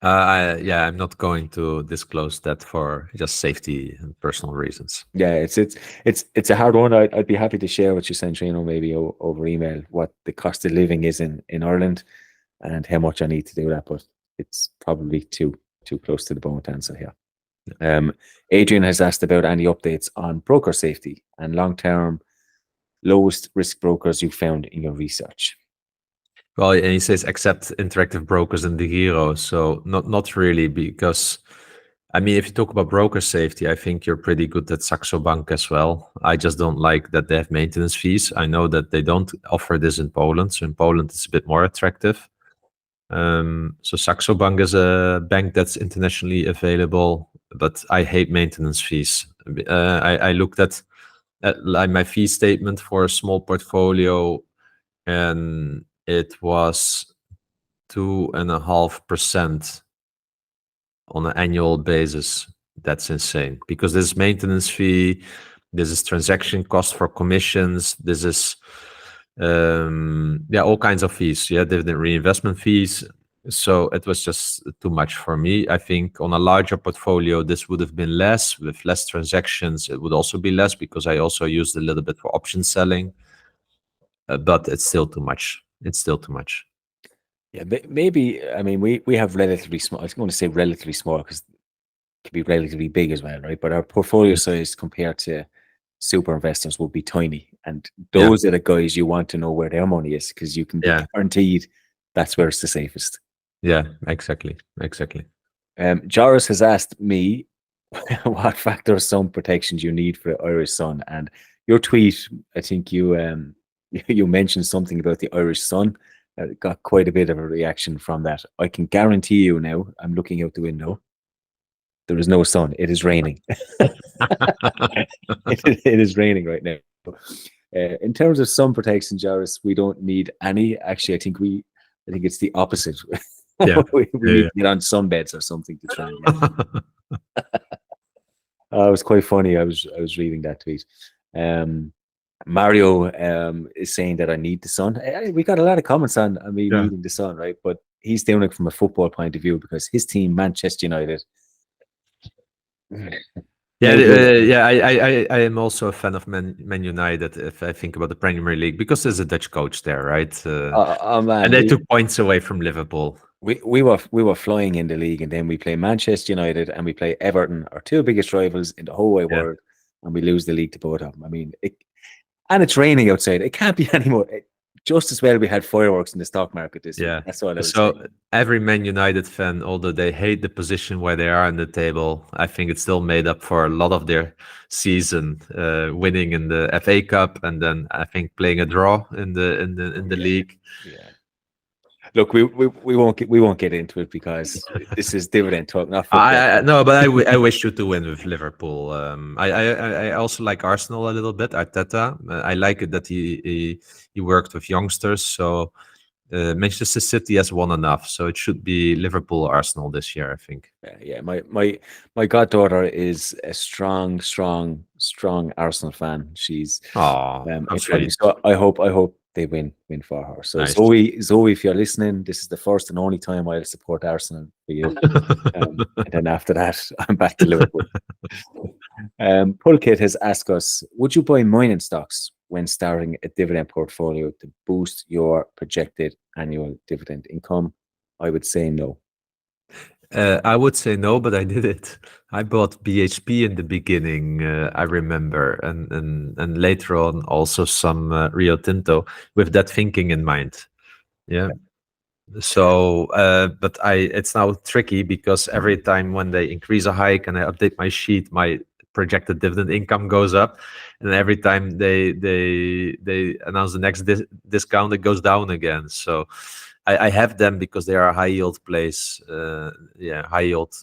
I'm not going to disclose that for just safety and personal reasons. Yeah, it's a hard one. I'd be happy to share with you, Centrino, maybe over email, what the cost of living is in Ireland and how much I need to do that, but it's probably too close to the bone to answer here. Adrian has asked about any updates on broker safety and long-term lowest risk brokers you found in your research. Well, and he says except Interactive Brokers and DEGIRO, so not really, because I mean, if you talk about broker safety, I think you're pretty good at Saxo Bank as well. I just don't like that they have maintenance fees. I know that they don't offer this in Poland, so in Poland it's a bit more attractive. So Saxo Bank is a bank that's internationally available, but I hate maintenance fees. I looked at like my fee statement for a small portfolio, and it was 2.5% on an annual basis. That's insane, because this is maintenance fee, this is transaction cost for commissions, this is all kinds of fees, dividend reinvestment fees. So it was just too much for me. I think on a larger portfolio this would have been less. With less transactions it would also be less, because I also used a little bit for option selling, but it's still too much. It's still too much. Yeah, maybe, I mean, we have relatively small, I was going to say relatively small because it can be relatively big as well, right? But our portfolio size compared to super investors will be tiny, and those are the guys you want to know where their money is, because you can be guaranteed that's where it's the safest. Yeah, exactly. Joris has asked me what factor of sun protection do you need for the Irish sun, and your tweet, I think you mentioned something about the Irish sun. Got quite a bit of a reaction from that. I can guarantee you now, I'm looking out the window, there is no sun. It is raining. it is raining right now. In terms of sun protection, Joris, we don't need any. Actually, I think it's the opposite. Yeah. we need to get on sunbeds or something to try and get. It was quite funny. I was reading that tweet. Mario is saying that I need the sun. We got a lot of comments on me needing the sun, right? But he's doing it from a football point of view because his team, Manchester United. I am also a fan of Man United. If I think about the Premier League, because there's a Dutch coach there, right? Man, and they took points away from Liverpool. We were flying in the league, and then we play Manchester United and we play Everton, our two biggest rivals in the whole wide world, and we lose the league to both of them. I mean, and it's raining outside. It can't be any more. Just as well we had fireworks in the stock market this year. That's all I was saying. Every Man United fan, although they hate the position where they are in the table, I think it's still made up for a lot of their season, winning in the FA Cup, and then I think playing a draw in the league. Yeah. Look, we won't get into it because this is dividend talk, not football. No, but I wish you to win with Liverpool. I also like Arsenal a little bit. Arteta, I like it that he worked with youngsters. So Manchester City has won enough, so it should be Liverpool, Arsenal this year, I think. Yeah. My goddaughter is a strong Arsenal fan. She's Oh, Italian, so I hope they win for her. So nice. Zoe, if you're listening, this is the first and only time I'll support Arsenal for you. And then after that, I'm back to Liverpool. Pulkit has asked us, would you buy mining stocks when starting a dividend portfolio to boost your projected annual dividend income? I would say no. I would say no, but I did it. I bought BHP in the beginning, I remember, and later on also some Rio Tinto with that thinking in mind. Yeah. So, but it's now tricky because every time when they increase a hike and I update my sheet, my projected dividend income goes up, and every time they announce the next discount, it goes down again. So I have them because they are a high yield place. High yield.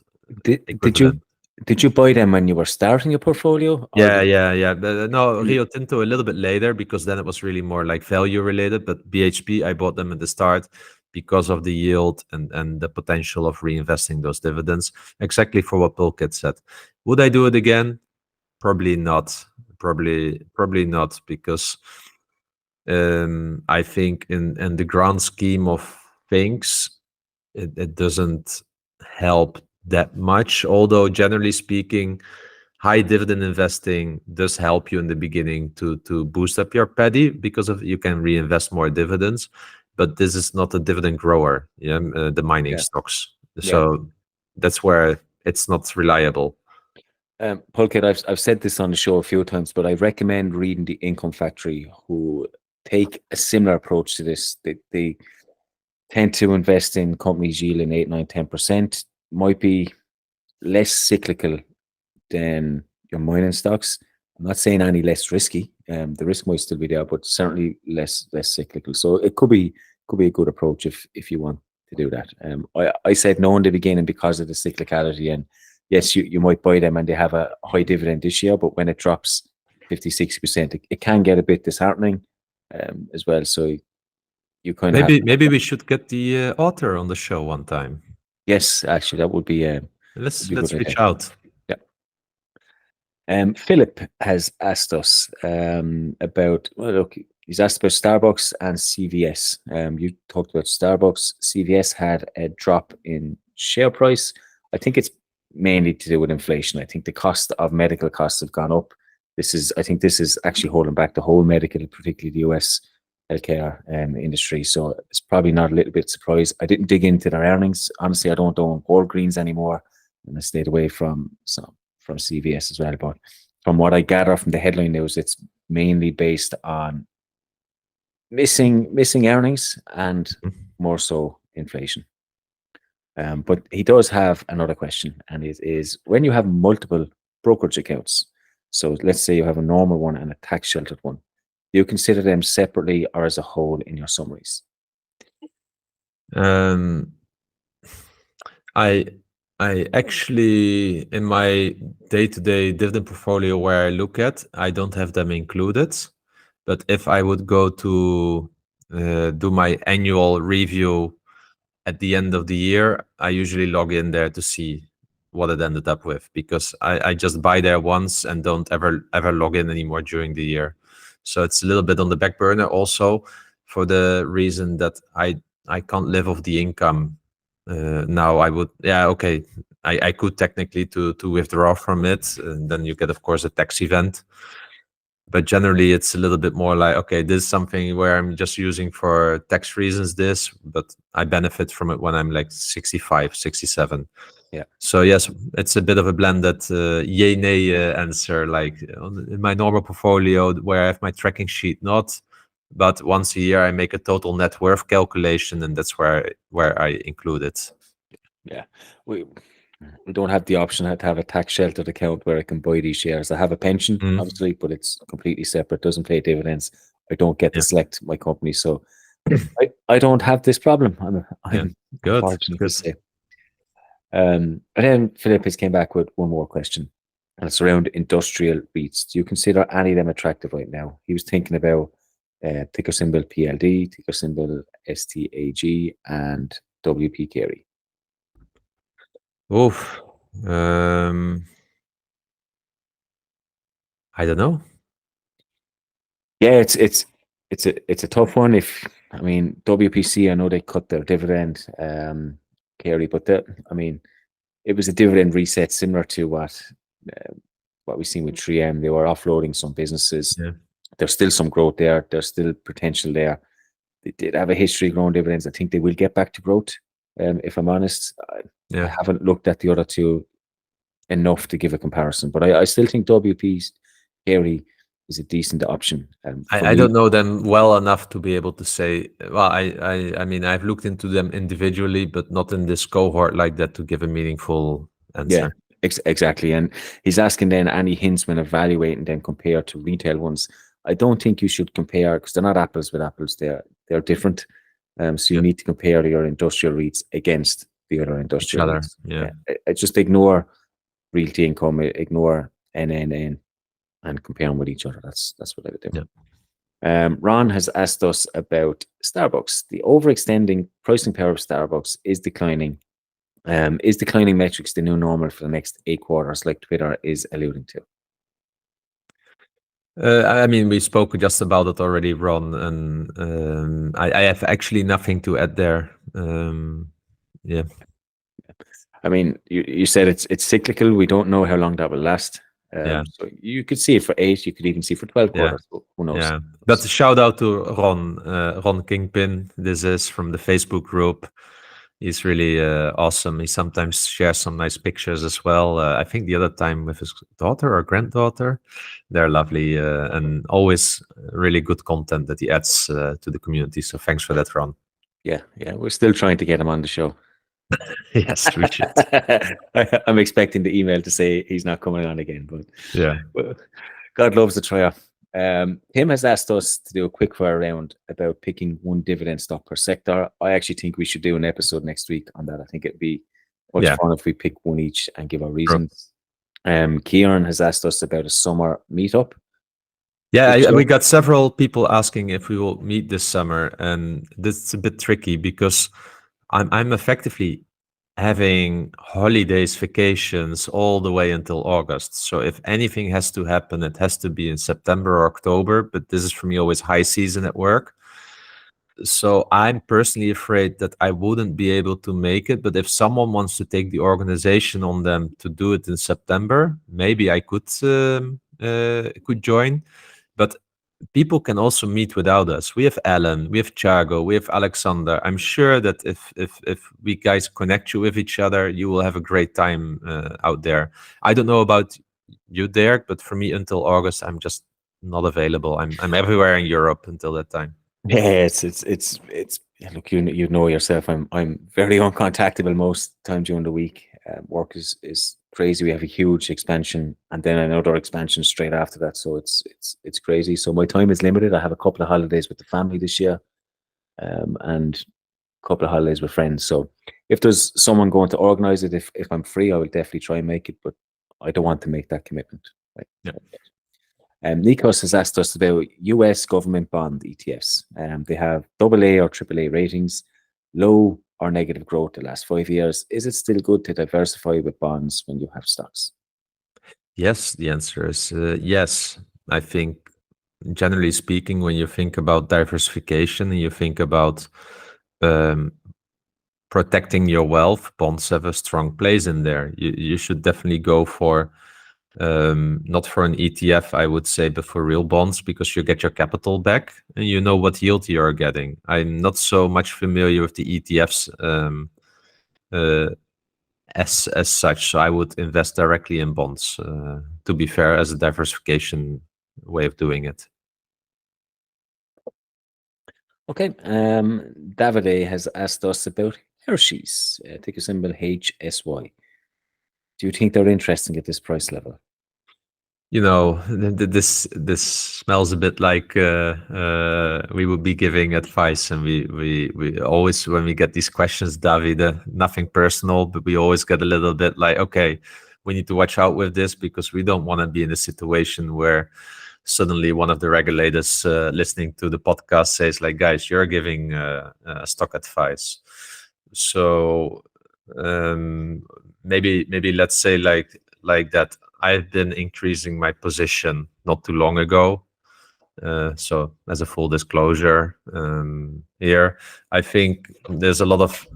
Did you buy them when you were starting your portfolio? Yeah. But, no, Rio Tinto a little bit later because then it was really more like value related. But BHP, I bought them at the start because of the yield and the potential of reinvesting those dividends. Exactly for what Pulkit said. Would I do it again? Probably not. Probably not, because I think in the grand scheme of things, it doesn't help that much. Although generally speaking, high dividend investing does help you in the beginning to boost up your paddy because of you can reinvest more dividends. But this is not a dividend grower. The mining stocks. So that's where it's not reliable. Pulkit, I've said this on the show a few times, but I recommend reading The Income Factory, who take a similar approach to this. They tend to invest in companies yielding 8, 9, 10%. Might be less cyclical than your mining stocks. I'm not saying any less risky. The risk might still be there, but certainly less cyclical. So it could be a good approach if you want to do that. I said no in the beginning because of the cyclicality, and yes, you might buy them and they have a high dividend this year, but when it drops 50, 60%, it can get a bit disheartening as well. So you kind of maybe we should get the author on the show one time. Yes, actually, that would be. Let's reach out. Yeah. Philip has asked us about. Well, look, he's asked about Starbucks and CVS. You talked about Starbucks. CVS had a drop in share price. I think it's mainly to do with inflation. I think the cost of medical costs have gone up. I think this is actually holding back the whole medical, particularly the US healthcare industry. So it's probably not a little bit surprised. I didn't dig into their earnings. Honestly, I don't own Walgreens anymore, and I stayed away from CVS as well. But from what I gather from the headline news, it's mainly based on missing earnings and more so inflation. But he does have another question, and it is, when you have multiple brokerage accounts, so let's say you have a normal one and a tax sheltered one, do you consider them separately or as a whole in your summaries? I actually, in my day-to-day dividend portfolio where I look at, I don't have them included. But if I would go to do my annual review at the end of the year, I usually log in there to see what it ended up with, because I just buy there once and don't ever log in anymore during the year. So it's a little bit on the back burner also, for the reason that I can't live off the income. Now I would, I could technically to withdraw from it, and then you get, of course, a tax event. But generally, it's a little bit more like, okay, this is something where I'm just using for tax reasons, but I benefit from it when I'm like 65, 67. Yeah. So yes, it's a bit of a blended yay, nay answer. Like in my normal portfolio where I have my tracking sheet, not, but once a year I make a total net worth calculation, and that's where I include it. Yeah. We don't have the option to have a tax sheltered account where I can buy these shares. I have a pension, obviously, but it's completely separate, doesn't pay dividends. I don't get to select my company. So I don't have this problem. I'm Good, unfortunate to good. say. And then Philip has came back with one more question, and it's around industrial REITs. Do you consider any of them attractive right now? He was thinking about ticker symbol PLD, ticker symbol STAG, and WP Carey. Oof. I don't know. Yeah, it's a tough one. I mean, WPC, I know they cut their dividend, Carey, but it was a dividend reset similar to what we've seen with 3M. They were offloading some businesses. Yeah. There's still some growth there. There's still potential there. They did have a history of growing dividends. I think they will get back to growth. If I'm honest, I haven't looked at the other two enough to give a comparison, but I still think WP's Carey is a decent option. I don't know them well enough to be able to say. Well, I mean, I've looked into them individually, but not in this cohort like that to give a meaningful answer. Yeah, exactly. And he's asking then any hints when evaluating them compared to retail ones. I don't think you should compare because they're not apples with apples. They're different. So you need to compare your industrial REITs against the other industrial REITs. Yeah. I just ignore realty income, ignore NNN, and compare them with each other. That's what I would do. Yeah. Ron has asked us about Starbucks. The overextending pricing power of Starbucks is declining. Is declining metrics the new normal for the next 8 quarters, like Twitter is alluding to? I mean, we spoke just about it already, Ron, and I have actually nothing to add there. Yeah. I mean, you said it's cyclical. We don't know how long that will last. So you could see it for 8. You could even see it for 12 quarters. Who knows? Yeah. But shout out to Ron Kingpin. This is from the Facebook group. He's really awesome. He sometimes shares some nice pictures as well. I think the other time with his daughter or granddaughter. They're lovely and always really good content that he adds to the community. So thanks for that, Ron. Yeah. We're still trying to get him on the show. Yes, we should. I'm expecting the email to say he's not coming on again, but yeah. Well, God loves the try. Tim has asked us to do a quick fire round about picking one dividend stock per sector. I actually think we should do an episode next week on that. I think it'd be much fun if we pick one each and give our reasons. Kieran has asked us about a summer meetup. Yeah, we got several people asking if we will meet this summer, and this is a bit tricky because I'm effectively having holidays, vacations all the way until August. So if anything has to happen, it has to be in September or October. But this is for me always high season at work. So I'm personally afraid that I wouldn't be able to make it. But if someone wants to take the organization on them to do it in September, maybe I could join. But people can also meet without us. We have Alan, we have Thiago, we have Alexander. I'm sure that if we guys connect you with each other, you will have a great time out there. I don't know about you, Dirk, but for me until August, I'm just not available. I'm everywhere in Europe until that time. Yeah, it's look, you know yourself. I'm very uncontactable most times during the week. Work is crazy. We have a huge expansion and then another expansion straight after that. So it's crazy. So my time is limited. I have a couple of holidays with the family this year, and a couple of holidays with friends. So if there's someone going to organize it, if I'm free, I will definitely try and make it. But I don't want to make that commitment. Right? Yeah. Nikos has asked us about US government bond ETFs. They have AA or AAA ratings, low or negative growth the last 5 years. Is it still good to diversify with bonds when you have stocks? Yes, the answer is yes. I think generally speaking, when you think about diversification and you think about protecting your wealth, bonds have a strong place in there. You should definitely go for not for an ETF, I would say, but for real bonds, because you get your capital back and you know what yield you are getting. I'm not so much familiar with the ETFs as such, so I would invest directly in bonds, to be fair, as a diversification way of doing it. Okay, Davide has asked us about Hershey's, ticker symbol HSY. Do you think they're interesting at this price level? this smells a bit like we would be giving advice, and we always, when we get these questions, David, nothing personal, but we always get a little bit like, okay, we need to watch out with this, because we don't want to be in a situation where suddenly one of the regulators listening to the podcast says like, guys, you're giving stock advice. So maybe let's say like that. I've been increasing my position not too long ago. So as a full disclosure here, I think there's a lot of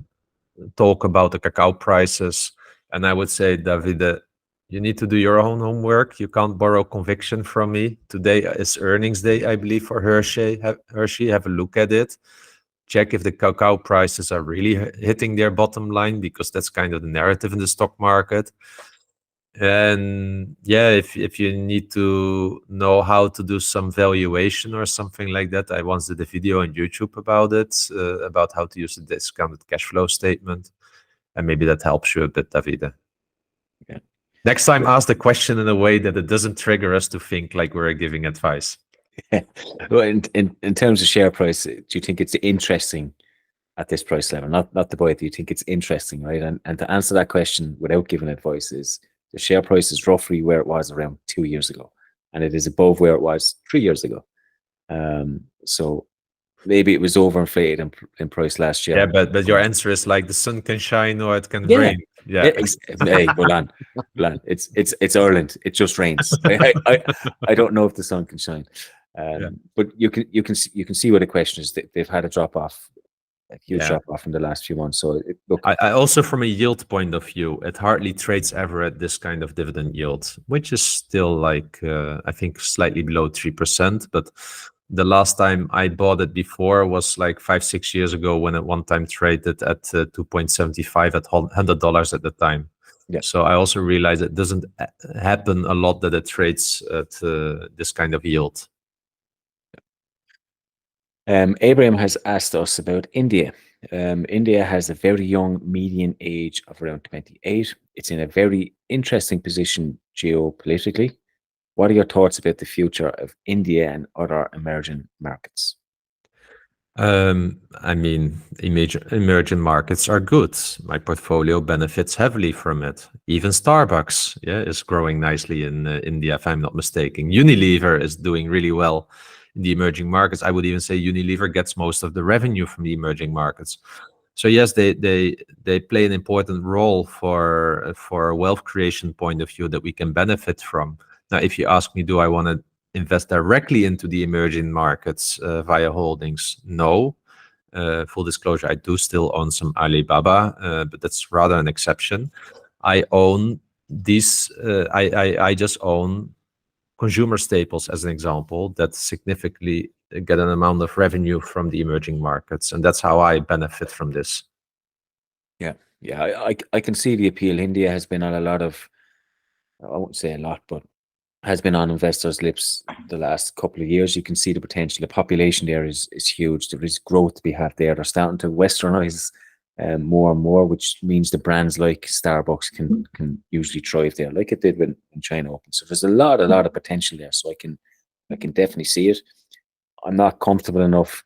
talk about the cacao prices. And I would say, David, you need to do your own homework. You can't borrow conviction from me. Today is earnings day, I believe, for Hershey. Have a look at it. Check if the cacao prices are really hitting their bottom line, because that's kind of the narrative in the stock market. And yeah, if you need to know how to do some valuation or something like that, I once did a video on YouTube about it, about how to use a discounted cash flow statement, and maybe that helps you a bit, David. Yeah. Next time, ask the question in a way that it doesn't trigger us to think like we're giving advice. Well, in terms of share price, do you think it's interesting at this price level? Not the buy. Do you think it's interesting, right? And to answer that question without giving advice is, the share price is roughly where it was around 2 years ago, and it is above where it was 3 years ago. So maybe it was overinflated in price last year. Yeah, but your answer is like the sun can shine or it can rain. Yeah. Hey, Bolan, it's Ireland. It just rains. I don't know if the sun can shine. But you can see where the question is. They've had a drop off. A huge drop off in the last few months. So look, I also, from a yield point of view, it hardly trades ever at this kind of dividend yield, which is still like I think slightly below 3%. But the last time I bought it before was like 5-6 years ago, when it one time traded at 2.75 at $100 at the time. Yeah. So I also realize it doesn't happen a lot that it trades at this kind of yield. Abraham has asked us about India. India has a very young median age of around 28. It's in a very interesting position geopolitically. What are your thoughts about the future of India and other emerging markets? I mean, emerging markets are good. My portfolio benefits heavily from it. Even Starbucks, is growing nicely in India, if I'm not mistaken. Unilever is doing really well in the emerging markets. I would even say Unilever gets most of the revenue from the emerging markets. So yes, they play an important role for a wealth creation point of view that we can benefit from. Now, if you ask me, do I want to invest directly into the emerging markets via holdings? No. Full disclosure, I do still own some Alibaba, but that's rather an exception. I own these. I just own consumer staples, as an example, that significantly get an amount of revenue from the emerging markets, and that's how I benefit from this. Yeah, I can see the appeal. India has been on a lot of, I won't say a lot, but has been on investors' lips the last couple of years. You can see the potential. The population there is huge. There is growth to be had there. They're starting to westernize more and more, which means the brands like Starbucks can usually thrive there, like it did when China opened. So there's a lot of potential there. So I can definitely see it. I'm not comfortable enough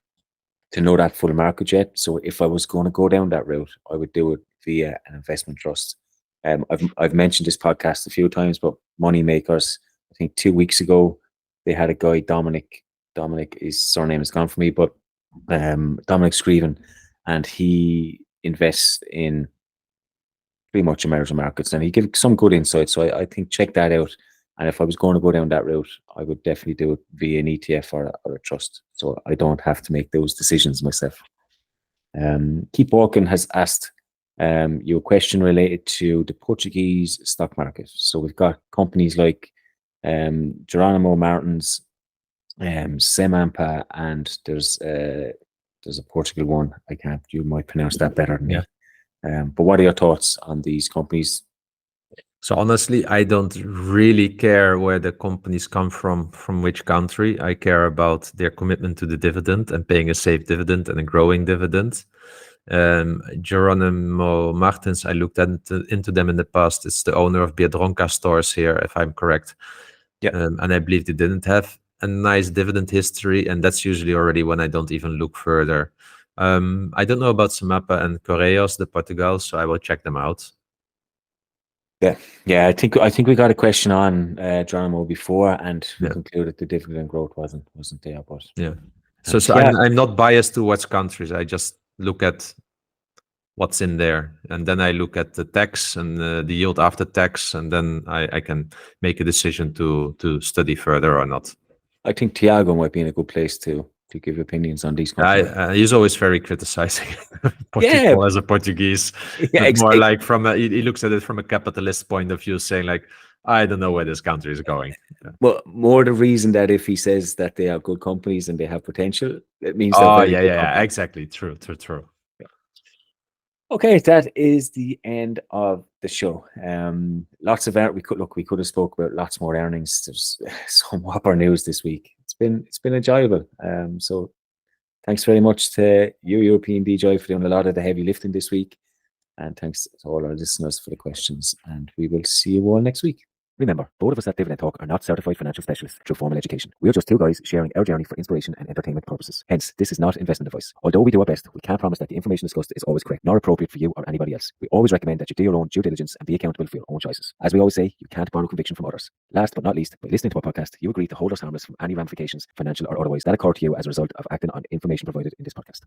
to know that full market yet. So if I was going to go down that route, I would do it via an investment trust. I've mentioned this podcast a few times, but Money Makers, I think 2 weeks ago, they had a guy, Dominic, his surname is gone for me, but Dominic Screven, and he invests in pretty much emerging markets, and he gives some good insight. So I think check that out. And if I was going to go down that route, I would definitely do it via an ETF or a trust, so I don't have to make those decisions myself. Keep Walking has asked you a question related to the Portuguese stock market. So we've got companies like Geronimo Martins, Semampa, and there's a Portugal one. You might pronounce that better than me. But what are your thoughts on these companies? So honestly, I don't really care where the companies come from which country. I care about their commitment to the dividend and paying a safe dividend and a growing dividend. Geronimo Martins, I looked into them in the past. It's the owner of Biedronka stores here, if I'm correct. Yeah. And I believe they didn't have a nice dividend history, and that's usually already when I don't even look further. I don't know about Samapa and Correios de Portugal, so I will check them out. Yeah. I think we got a question on Geronimo before, and we Yeah. concluded the dividend growth wasn't there. But Yeah. So yeah. I'm not biased towards countries. I just look at what's in there, and then I look at the tax and the yield after tax, and then I can make a decision to study further or not. I think Tiago might be in a good place to give opinions on these countries. He's always very criticizing Portugal as a Portuguese. Yeah, But more exactly. like he looks at it from a capitalist point of view, saying like, I don't know where this country is going. Yeah. Well, more the reason that if he says that they are good companies and they have potential, it means they're very good companies. Exactly. True. Okay, that is the end of the show. Lots of we could have spoke about lots more earnings. There's some whopper news this week. It's been enjoyable. So thanks very much to you, European DJI, for doing a lot of the heavy lifting this week, and thanks to all our listeners for the questions. And we will see you all next week. Remember, both of us at Dividend Talk are not certified financial specialists through formal education. We are just two guys sharing our journey for inspiration and entertainment purposes. Hence, this is not investment advice. Although we do our best, we can't promise that the information discussed is always correct, nor appropriate for you or anybody else. We always recommend that you do your own due diligence and be accountable for your own choices. As we always say, you can't borrow conviction from others. Last but not least, by listening to our podcast, you agree to hold us harmless from any ramifications, financial or otherwise, that occur to you as a result of acting on information provided in this podcast.